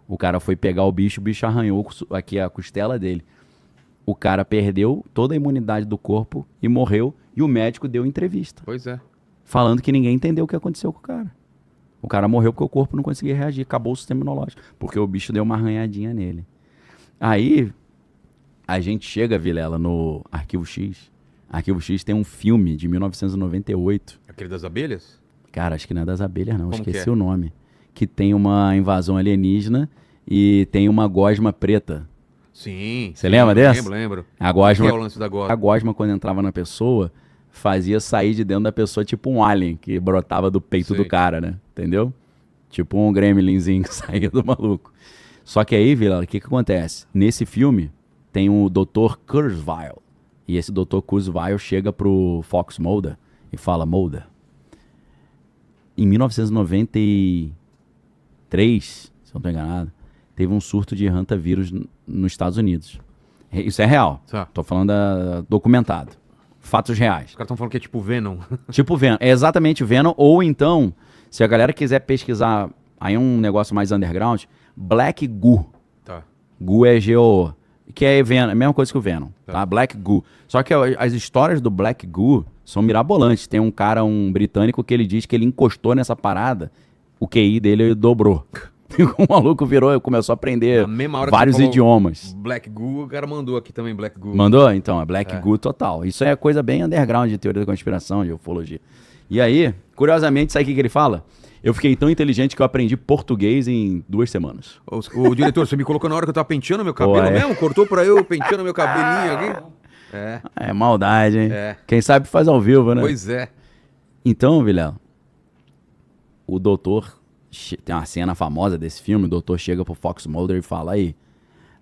O cara foi pegar o bicho arranhou aqui a costela dele. O cara perdeu toda a imunidade do corpo e morreu, e o médico deu entrevista. Pois é. Falando que ninguém entendeu o que aconteceu com o cara. O cara morreu porque o corpo não conseguia reagir, acabou o sistema imunológico, porque o bicho deu uma arranhadinha nele. Aí, a gente chega, Vilela, no Arquivo X. Arquivo X tem um filme de 1998. Aquele das abelhas? Cara, acho que não é das abelhas, não. Como Esqueci o nome. Que tem uma invasão alienígena e tem uma gosma preta. Sim. Você lembra dessa? Lembro. A gosma, Que é o lance da gosma? A gosma, quando entrava na pessoa, fazia sair de dentro da pessoa tipo um alien que brotava do peito do cara, né? Entendeu? Tipo um gremlinzinho que saía do maluco. Só que aí, Vila, o que acontece? Nesse filme, tem o Dr. Kurzweil. E esse Dr. Kurzweil chega pro Fox Mulder e fala, Mulder, em 1993, se eu não estou enganado, teve um surto de hantavírus nos Estados Unidos. Isso é real. Tô falando documentado. Fatos reais. Os caras estão falando que é tipo Venom. Tipo Venom. É exatamente Venom. Ou então, se a galera quiser pesquisar, aí um negócio mais underground, Black Goo. Tá. Goo é G-O-O. Que é Venom, a mesma coisa que o Venom. Tá? Black Goo. Só que as histórias do Black Goo são mirabolantes. Tem um cara, um britânico, que ele diz que ele encostou nessa parada, o QI dele dobrou. O maluco virou e começou a aprender vários idiomas. Black Goo, o cara mandou aqui também, Black Goo. Mandou? Então, é Black Goo total. Isso é coisa bem underground de teoria da conspiração, de ufologia. E aí, curiosamente, sabe o que ele fala? Eu fiquei tão inteligente que eu aprendi português em 2 semanas. O diretor, você me colocou na hora que eu tava penteando meu cabelo mesmo? Cortou pra eu penteando meu cabelinho aqui? É maldade, hein? Quem sabe faz ao vivo, né? Pois é. Então, Vilela, o doutor... Tem uma cena famosa desse filme, o doutor chega pro Fox Mulder e fala, aí,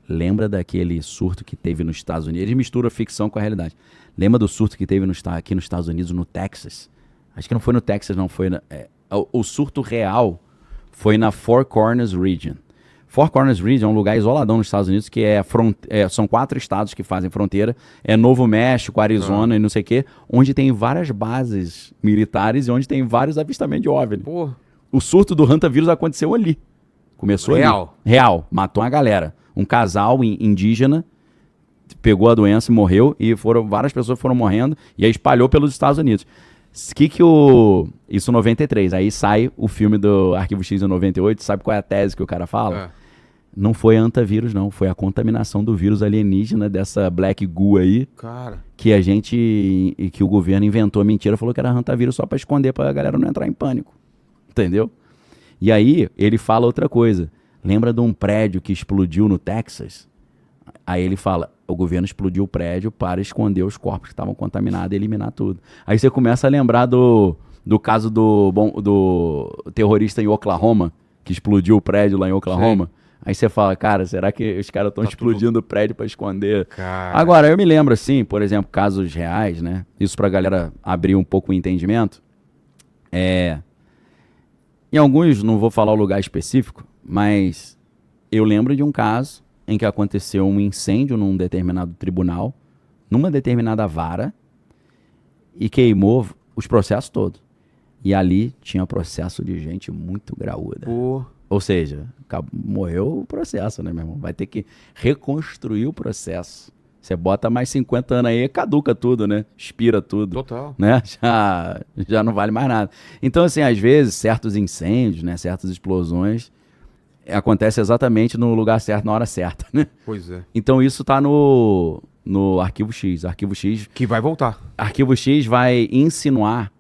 lembra daquele surto que teve nos Estados Unidos? Ele mistura ficção com a realidade. Lembra do surto que teve aqui nos Estados Unidos, no Texas? Acho que não foi no Texas, não, foi... o surto real foi na Four Corners Region. Four Corners Region é um lugar isoladão nos Estados Unidos, que são 4 estados que fazem fronteira. É Novo México, Arizona e não sei o quê, onde tem várias bases militares e onde tem vários avistamentos de OVNI. Porra. O surto do hantavírus aconteceu ali. Começou Real. Ali. Real. Matou uma galera. Um casal indígena pegou a doença e morreu. E várias pessoas foram morrendo. E aí espalhou pelos Estados Unidos. Isso em 93. Aí sai o filme do Arquivo X em 98. Sabe qual é a tese que o cara fala? Não foi hantavírus, não. Foi a contaminação do vírus alienígena dessa Black Goo aí. Cara. Que o governo inventou a mentira. Falou que era hantavírus só pra esconder, pra galera não entrar em pânico. Entendeu? E aí, ele fala outra coisa. Lembra de um prédio que explodiu no Texas? Aí ele fala, o governo explodiu o prédio para esconder os corpos que estavam contaminados e eliminar tudo. Aí você começa a lembrar do caso do terrorista em Oklahoma, que explodiu o prédio lá em Oklahoma. Sim. Aí você fala, cara, será que os caras estão explodindo o prédio para esconder? Cara. Agora, eu me lembro assim, por exemplo, casos reais, né? Isso pra galera abrir um pouco o entendimento. Em alguns, não vou falar o lugar específico, mas eu lembro de um caso em que aconteceu um incêndio num determinado tribunal, numa determinada vara, e queimou os processos todos. E ali tinha processo de gente muito graúda. Pô. Ou seja, morreu o processo, né, meu irmão? Vai ter que reconstruir o processo. Você bota mais 50 anos aí, caduca tudo, né? Expira tudo. Total. Né? Já não vale mais nada. Então, assim, às vezes, certos incêndios, né? Certas explosões, acontece exatamente no lugar certo, na hora certa, né? Pois é. Então, isso tá no Arquivo X. Arquivo X Que vai voltar. Arquivo X vai insinuar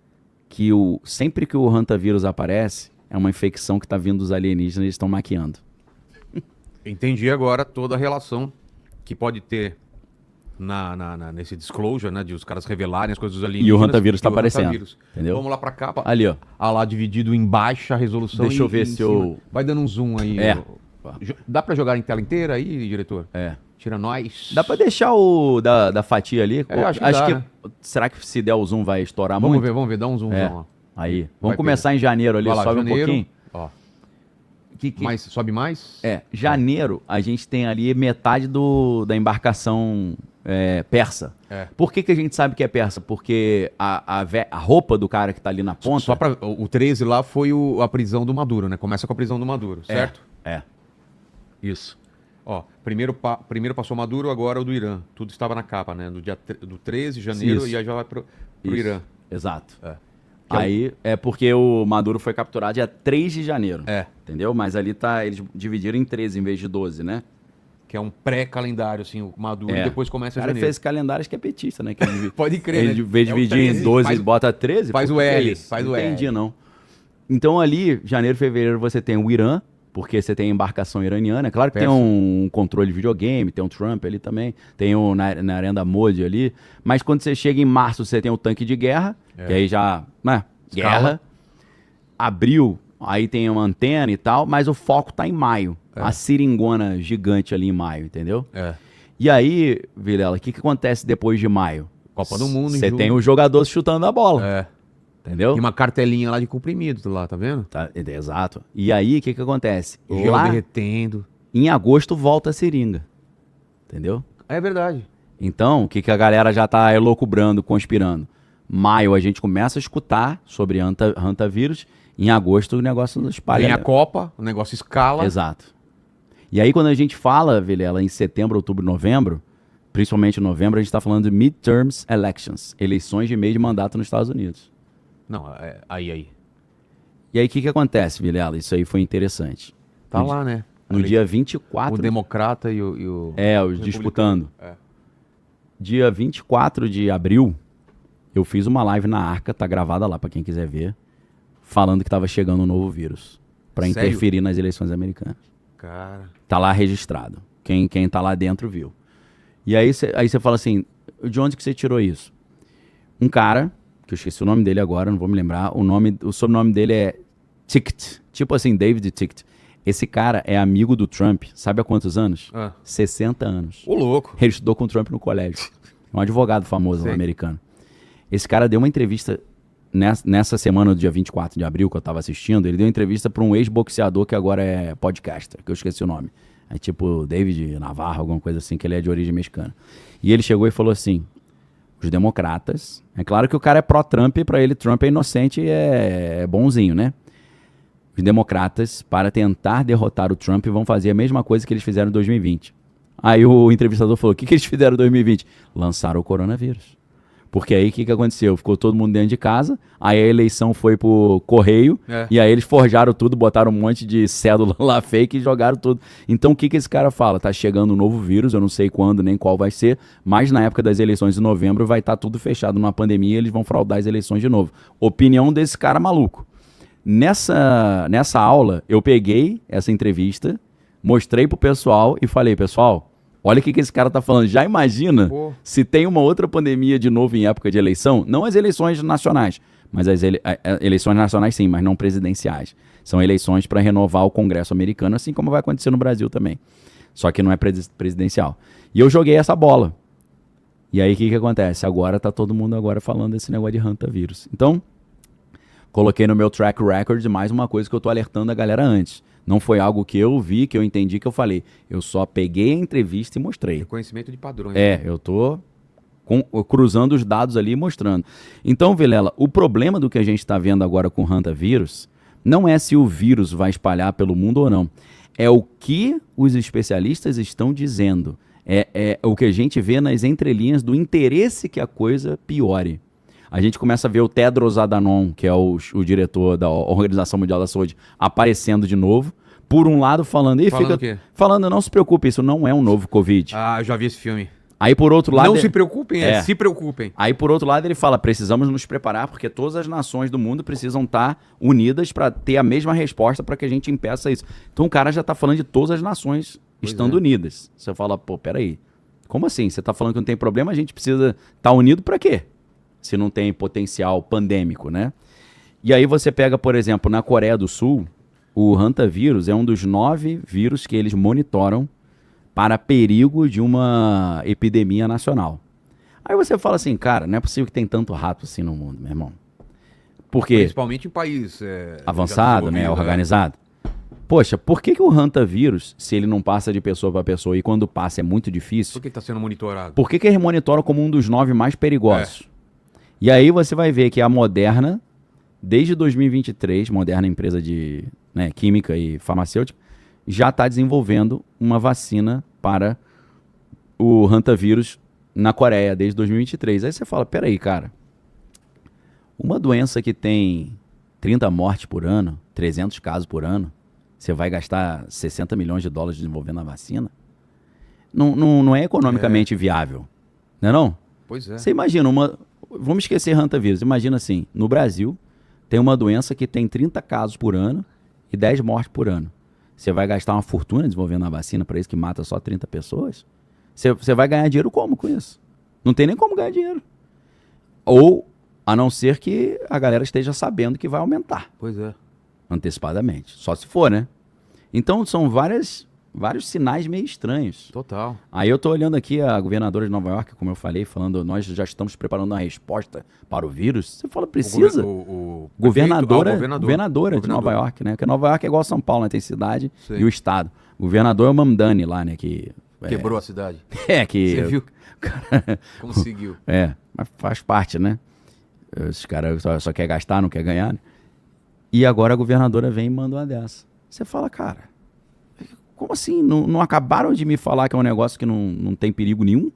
que sempre que o hantavírus aparece, é uma infecção que está vindo dos alienígenas e eles estão maquiando. Entendi agora toda a relação que pode ter nesse disclosure, né? De os caras revelarem as coisas dos alienígenas. E o hantavírus está e o aparecendo. hantavírus. Entendeu? Vamos lá pra capa. Ali, ó. Ah lá, dividido em baixa resolução. Deixa eu ver em se cima. eu... Vai dando um zoom aí. É. Dá pra jogar em tela inteira aí, diretor? É. Tira nós. Dá pra deixar o da fatia ali? Acho que dá, né? Será que se der o zoom vai estourar Vamos muito? ver, dá um zoom. É. Ó. Aí. Vai Vamos começar em janeiro ali, Vai lá, sobe janeiro. um pouquinho. Ó. Mas sobe mais? Janeiro, a gente tem ali metade da embarcação persa. É. Por que a gente sabe que é persa? Porque a roupa do cara que tá ali na ponta... Só pra, o 13 lá foi a prisão do Maduro, né? Começa com a prisão do Maduro, certo? Isso. Ó, primeiro passou Maduro, agora o do Irã. Tudo estava na capa, né? Do 13 de janeiro Isso. e aí já vai pro Isso. Irã. Exato. É. Aí é porque o Maduro foi capturado dia 3 de janeiro. É. Entendeu? Mas ali eles dividiram em 13 em vez de 12, né? Que é um pré-calendário, assim, o Maduro, e depois começa O cara janeiro. fez calendários que é petista, né? Que Pode crer, ele, né? em vez de É o dividir em 13, 12, ele bota 13. faz pô, o que L, é isso? faz não o L. entendi, não. Então ali, janeiro e fevereiro, você tem o Irã, porque você tem a embarcação iraniana. É claro que Persa. tem um controle de videogame, tem um Trump ali também, tem o Narendra Modi ali. Mas quando você chega em março, você tem o tanque de guerra, que aí já, né, guerra. Abril, aí tem uma antena e tal, mas o foco tá em maio. A seringona gigante ali em maio, entendeu? É. E aí, Vilela, o que acontece depois de maio? Copa do Mundo, em Você julho. tem o jogador chutando a bola, É. entendeu? E uma cartelinha lá de comprimido, lá, tá vendo? Tá, exato. E aí, o que acontece? Gelo Lá, derretendo. em agosto, volta a seringa, entendeu? É verdade. Então, o que a galera já tá elocubrando, conspirando? Maio, a gente começa a escutar sobre hantavírus. Em agosto, o negócio espalha. Vem a Copa, o negócio escala. Exato. E aí, quando a gente fala, Vilela, em setembro, outubro, novembro, principalmente em novembro, a gente está falando de midterms elections, eleições de meio de mandato nos Estados Unidos. Não, aí. E aí, o que acontece, Vilela? Isso aí foi interessante. Tá lá, né? No dia 24... O democrata e o... os disputando. É. Dia 24 de abril, eu fiz uma live na Arca, tá gravada lá para quem quiser ver, falando que estava chegando um novo vírus para Sério? interferir nas eleições americanas. Cara... Tá lá registrado. Quem tá lá dentro viu. E aí você fala assim, de onde que você tirou isso? Um cara, que eu esqueci o nome dele agora, não vou me lembrar, o sobrenome dele é Tickett. Tipo assim, David Tickett. Esse cara é amigo do Trump, sabe há quantos anos? 60 anos. Ô, louco. Ele estudou com o Trump no colégio. É um advogado famoso lá, Sei. americano. Esse cara deu uma entrevista nessa semana do dia 24 de abril, que eu tava assistindo. Ele deu uma entrevista para um ex-boxeador que agora é podcaster, que eu esqueci o nome. É tipo David Navarro, alguma coisa assim, que ele é de origem mexicana. E ele chegou e falou assim, os democratas... É claro que o cara é pró-Trump e para ele Trump é inocente e é bonzinho, né? Os democratas, para tentar derrotar o Trump, vão fazer a mesma coisa que eles fizeram em 2020. Aí o entrevistador falou, o que eles fizeram em 2020? Lançaram o coronavírus. Porque aí o que aconteceu? Ficou todo mundo dentro de casa, aí a eleição foi pro correio, e aí eles forjaram tudo, botaram um monte de cédula lá fake e jogaram tudo. Então o que esse cara fala? Tá chegando um novo vírus, eu não sei quando nem qual vai ser, mas na época das eleições de novembro vai estar tudo fechado numa pandemia e eles vão fraudar as eleições de novo. Opinião desse cara maluco. Nessa aula, eu peguei essa entrevista, mostrei pro pessoal e falei, pessoal, olha o que esse cara tá falando. Já imagina se tem uma outra pandemia de novo em época de eleição? Não as eleições nacionais, mas as eleições nacionais sim, mas não presidenciais. São eleições para renovar o Congresso americano, assim como vai acontecer no Brasil também. Só que não é presidencial. E eu joguei essa bola. E aí o que acontece? Agora tá todo mundo agora falando desse negócio de hantavírus. Então, coloquei no meu track record mais uma coisa que eu tô alertando a galera antes. Não foi algo que eu vi, que eu entendi, que eu falei. Eu só peguei a entrevista e mostrei. Reconhecimento de padrões. Eu tô cruzando os dados ali e mostrando. Então, Vilela, o problema do que a gente está vendo agora com o hantavirus não é se o vírus vai espalhar pelo mundo ou não. É o que os especialistas estão dizendo. É o que a gente vê nas entrelinhas do interesse que a coisa piore. A gente começa a ver o Tedros Adhanom, que é o diretor da Organização Mundial da Saúde, aparecendo de novo. Por um lado, falando o quê? falando, não se preocupe, isso não é um novo Covid. Ah, eu já vi esse filme. Aí, por outro lado... Não se preocupem, se preocupem. Aí, por outro lado, ele fala, precisamos nos preparar, porque todas as nações do mundo precisam estar unidas para ter a mesma resposta para que a gente impeça isso. Então, o cara já está falando de todas as nações estando unidas. Você fala, pô, peraí, como assim? Você está falando que não tem problema, a gente precisa estar unido para quê? Se não tem potencial pandêmico, né? E aí você pega, por exemplo, na Coreia do Sul, o hantavirus é um dos 9 vírus que eles monitoram para perigo de uma epidemia nacional. Aí você fala assim, cara, não é possível que tem tanto rato assim no mundo, meu irmão. Por quê? Principalmente em país avançado, né? Organizado. Poxa, por que o hantavírus, se ele não passa de pessoa para pessoa e quando passa é muito difícil... Por que está sendo monitorado? Por que eles monitoram como um dos 9 mais perigosos? E aí você vai ver que a Moderna, desde 2023, Moderna empresa de química e farmacêutica, já está desenvolvendo uma vacina para o hantavírus na Coreia, desde 2023. Aí você fala, peraí, cara, uma doença que tem 30 mortes por ano, 300 casos por ano, você vai gastar 60 milhões de dólares desenvolvendo a vacina? Não é economicamente viável, não é não? Pois é. Você imagina Vamos esquecer hantavírus. Imagina assim, no Brasil, tem uma doença que tem 30 casos por ano e 10 mortes por ano. Você vai gastar uma fortuna desenvolvendo a vacina para isso que mata só 30 pessoas? Você vai ganhar dinheiro como com isso? Não tem nem como ganhar dinheiro. Ou, a não ser que a galera esteja sabendo que vai aumentar. Pois é. Antecipadamente. Só se for, né? Então, são vários sinais meio estranhos. Total. Aí eu tô olhando aqui a governadora de Nova York, como eu falei, falando, nós já estamos preparando uma resposta para o vírus. Você fala, precisa? Governadora de Nova York, né? Porque Nova York é igual a São Paulo, né? Tem cidade e o estado. O governador é o Mamdani lá, né? Que quebrou a cidade. Que... Você viu? Conseguiu. Mas faz parte, né? Esses caras só quer gastar, não quer ganhar, né? E agora a governadora vem e manda uma dessa. Você fala, cara, como assim? Não acabaram de me falar que é um negócio que não tem perigo nenhum?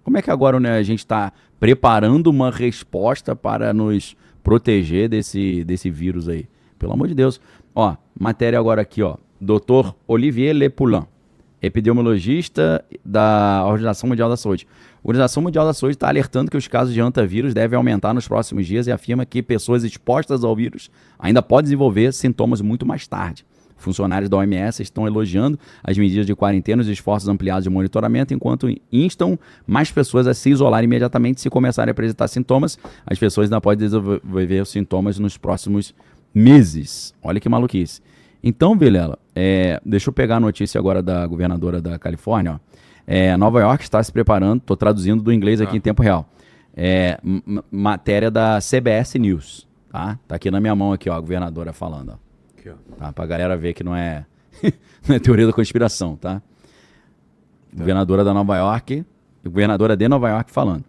Como é que agora, né, a gente está preparando uma resposta para nos proteger desse vírus aí? Pelo amor de Deus. Ó, matéria agora aqui, ó. Dr. Olivier Lepoulin, epidemiologista da Organização Mundial da Saúde. A Organização Mundial da Saúde está alertando que os casos de hantavírus devem aumentar nos próximos dias e afirma que pessoas expostas ao vírus ainda podem desenvolver sintomas muito mais tarde. Funcionários da OMS estão elogiando as medidas de quarentena e os esforços ampliados de monitoramento, enquanto instam mais pessoas a se isolar imediatamente se começarem a apresentar sintomas. As pessoas ainda podem desenvolver os sintomas nos próximos meses. Olha que maluquice. Então, Vilela, deixa eu pegar a notícia agora da governadora da Califórnia. Nova York está se preparando, estou traduzindo do inglês aqui em tempo real. Matéria da CBS News. Tá aqui na minha mão, aqui, ó, a governadora falando, ó. Tá, pra galera ver que não é teoria da conspiração, tá? Governadora de Nova York falando.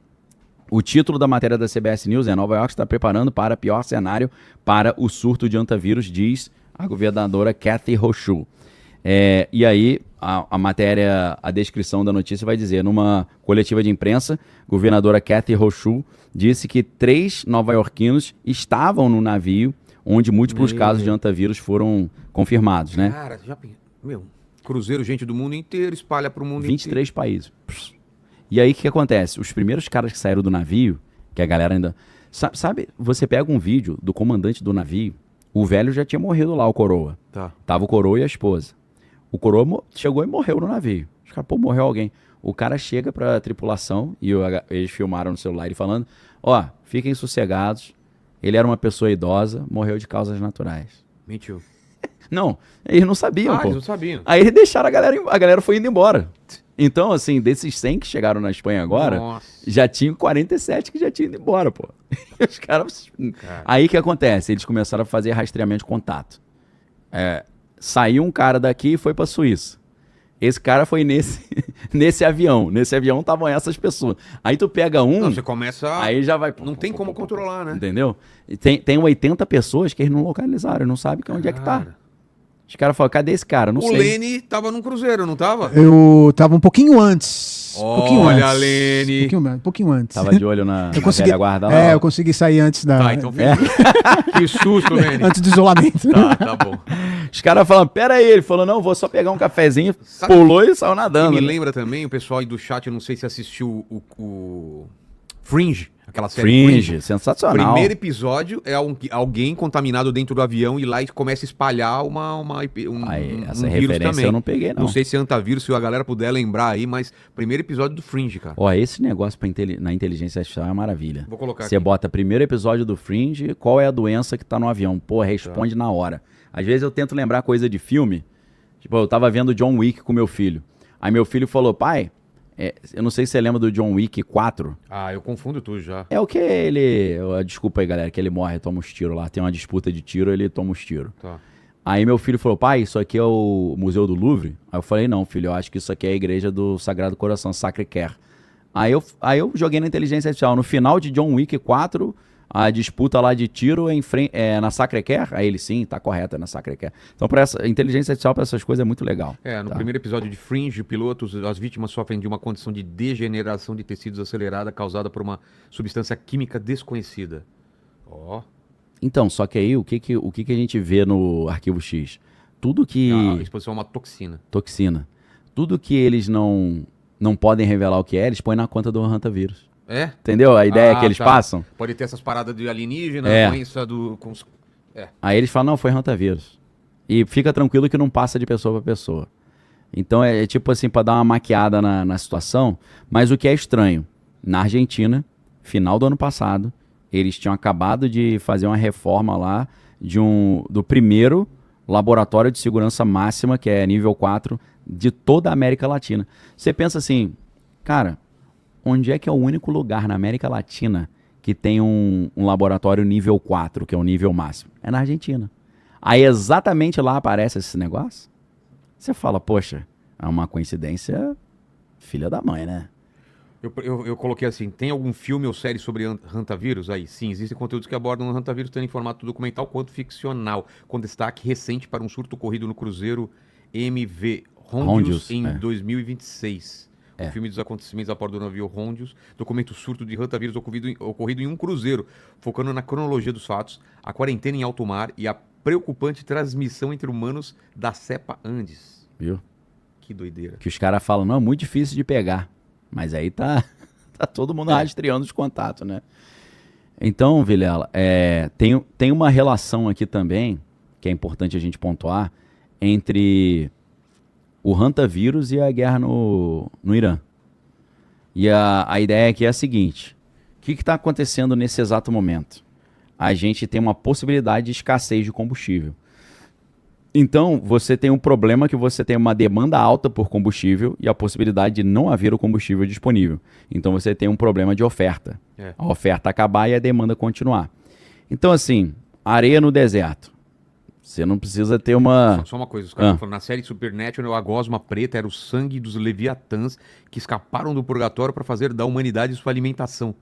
O título da matéria da CBS News é: Nova York está preparando para pior cenário para o surto de hantavírus, diz a governadora Kathy Hochul. E aí, a matéria, a descrição da notícia vai dizer, numa coletiva de imprensa, a governadora Kathy Hochul disse que 3 nova-iorquinos estavam no navio onde múltiplos casos de hantavírus foram confirmados, né? Cara, cruzeiro, gente do mundo inteiro, espalha para o mundo 23 países. E aí, o que acontece? Os primeiros caras que saíram do navio, que a galera ainda... Sabe, você pega um vídeo do comandante do navio, o velho já tinha morrido lá, o coroa. Tá. Tava o coroa e a esposa. O coroa chegou e morreu no navio. Os caras, morreu alguém. O cara chega pra tripulação, e eles filmaram no celular ele falando, fiquem sossegados, ele era uma pessoa idosa, morreu de causas naturais. Mentiu. Não, eles não sabiam, pô. Eles não sabiam. Aí eles deixaram a galera foi indo embora. Então, assim, desses 100 que chegaram na Espanha agora, já tinham 47 que já tinham ido embora, pô. Os caras... Aí o que acontece? Eles começaram a fazer rastreamento de contato. saiu um cara daqui e foi pra Suíça. Esse cara foi nesse avião. Nesse avião estavam essas pessoas. Aí tu pega um, Não, você começa. aí já vai... Não tem como controlar, né? Entendeu? E tem 80 pessoas que eles não localizaram, não sabem onde é que tá. Cara. Os caras falam, cadê esse cara? Não O sei. Lene tava num cruzeiro, não tava? Eu tava um pouquinho antes. Olha, Lene. Um pouquinho antes. Tava de olho na consegui, velha guarda lá. eu consegui sair antes da. Tá, então que susto, Lene. Antes do isolamento. Tá bom. Os caras falam, pera aí. Ele falou, não, vou só pegar um cafezinho. Sabe Pulou e saiu E nadando. me né? lembra também, o pessoal aí do chat, eu não sei se assistiu o Fringe, aquela série Fringe, sensacional. Primeiro episódio é alguém contaminado dentro do avião e lá e começa a espalhar um Essa vírus referência também. eu não peguei, não. Não sei se é antavírus, se a galera puder lembrar aí, mas primeiro episódio do Fringe, cara. Ó, esse negócio na inteligência artificial é uma maravilha. Vou colocar Você aqui. bota primeiro episódio do Fringe, qual é a doença que tá no avião? Pô, responde na hora. Às vezes eu tento lembrar coisa de filme. Tipo, eu tava vendo John Wick com meu filho. Aí meu filho falou, pai, eu não sei se você lembra do John Wick 4. Ah, eu confundo tudo já. É o que ele... Desculpa aí, galera, que ele morre, toma uns tiros lá. Tem uma disputa de tiro, ele toma uns tiros. Tá. Aí meu filho falou, pai, isso aqui é o Museu do Louvre? Aí eu falei, não, filho, eu acho que isso aqui é a igreja do Sagrado Coração, Sacré-Cœur. Aí eu joguei na inteligência artificial. No final de John Wick 4, a disputa lá de tiro na Sacré-Cœur. Aí ele, sim, tá correta, na Sacré-Cœur. Então, a inteligência artificial para essas coisas é muito legal. No tá? primeiro episódio de Fringe, pilotos, as vítimas sofrem de uma condição de degeneração de tecidos acelerada causada por uma substância química desconhecida. Ó. Então, só que aí, o que a gente vê no Arquivo X? Tudo que... A exposição a uma toxina. Toxina. Tudo que eles não podem revelar o que é, eles põem na conta do hantavirus. É? Entendeu? A ideia que eles passam? Pode ter essas paradas de alienígena, doença do... Aí eles falam, não, foi hantavirus. E fica tranquilo que não passa de pessoa para pessoa. Então é tipo assim, para dar uma maquiada na situação. Mas o que é estranho, na Argentina, final do ano passado, eles tinham acabado de fazer uma reforma lá do primeiro laboratório de segurança máxima, que é nível 4, de toda a América Latina. Você pensa assim, cara, onde é que é o único lugar na América Latina que tem um laboratório nível 4, que é o nível máximo? É na Argentina. Aí exatamente lá aparece esse negócio. Você fala, poxa, é uma coincidência filha da mãe, né? Eu coloquei assim, tem algum filme ou série sobre hantavirus? Aí, sim, existem conteúdos que abordam o hantavirus tanto em formato documental quanto ficcional, com destaque recente para um surto ocorrido no cruzeiro MV Hondius em 2026. O filme dos acontecimentos a bordo do navio Hondius documenta o surto de hantavirus ocorrido em um cruzeiro, focando na cronologia dos fatos, a quarentena em alto mar e a preocupante transmissão entre humanos da cepa Andes. Viu? Que doideira. Que os caras falam, não, é muito difícil de pegar. Mas aí tá todo mundo rastreando os contatos, né? Então, Vilela, tem uma relação aqui também, que é importante a gente pontuar, entre o hantavirus e a guerra no Irã. E a ideia aqui é a seguinte, o que está acontecendo nesse exato momento? A gente tem uma possibilidade de escassez de combustível. Então, você tem um problema que você tem uma demanda alta por combustível e a possibilidade de não haver o combustível disponível. Então, você tem um problema de oferta. A oferta acabar e a demanda continuar. Então, assim, areia no deserto. Você não precisa ter uma... Só uma coisa, os caras falando, na série Supernatural, a gosma preta era o sangue dos leviatãs que escaparam do purgatório para fazer da humanidade sua alimentação.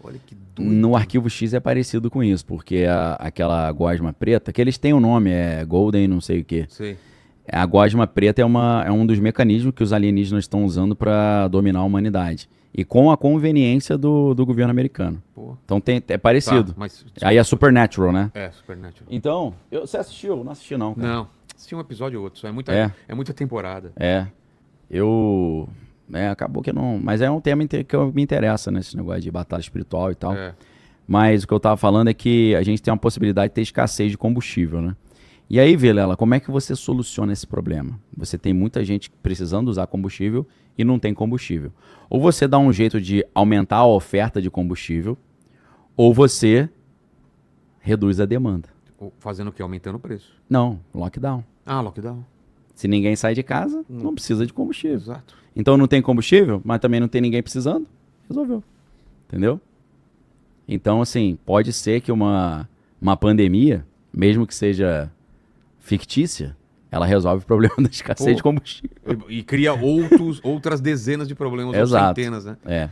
Olha que doido. No Arquivo X é parecido com isso, porque aquela gosma preta, que eles têm um nome, é Golden não sei o quê. Sei. A gosma preta é um dos mecanismos que os alienígenas estão usando para dominar a humanidade. E com a conveniência do governo americano. Pô. Então é parecido. Tá, mas... Aí é Supernatural, né? É, Supernatural. Então, você assistiu? Não assisti não, cara. Não, assisti um episódio ou outro, só é muita temporada. Acabou que não... Mas é um tema que me interessa, né? Esse negócio de batalha espiritual e tal. É. Mas o que eu tava falando é que a gente tem uma possibilidade de ter escassez de combustível, né? E aí, Vilela, como é que você soluciona esse problema? Você tem muita gente precisando usar combustível e não tem combustível. Ou você dá um jeito de aumentar a oferta de combustível, ou você reduz a demanda. Fazendo o quê? Aumentando o preço. Não, lockdown. Ah, lockdown. Se ninguém sai de casa, não precisa de combustível. Exato. Então não tem combustível, mas também não tem ninguém precisando, resolveu. Entendeu? Então, assim, pode ser que uma pandemia, mesmo que seja fictícia, ela resolve o problema da escassez Pô. de combustível. E cria outras dezenas de problemas, ou Exato. centenas, né? É.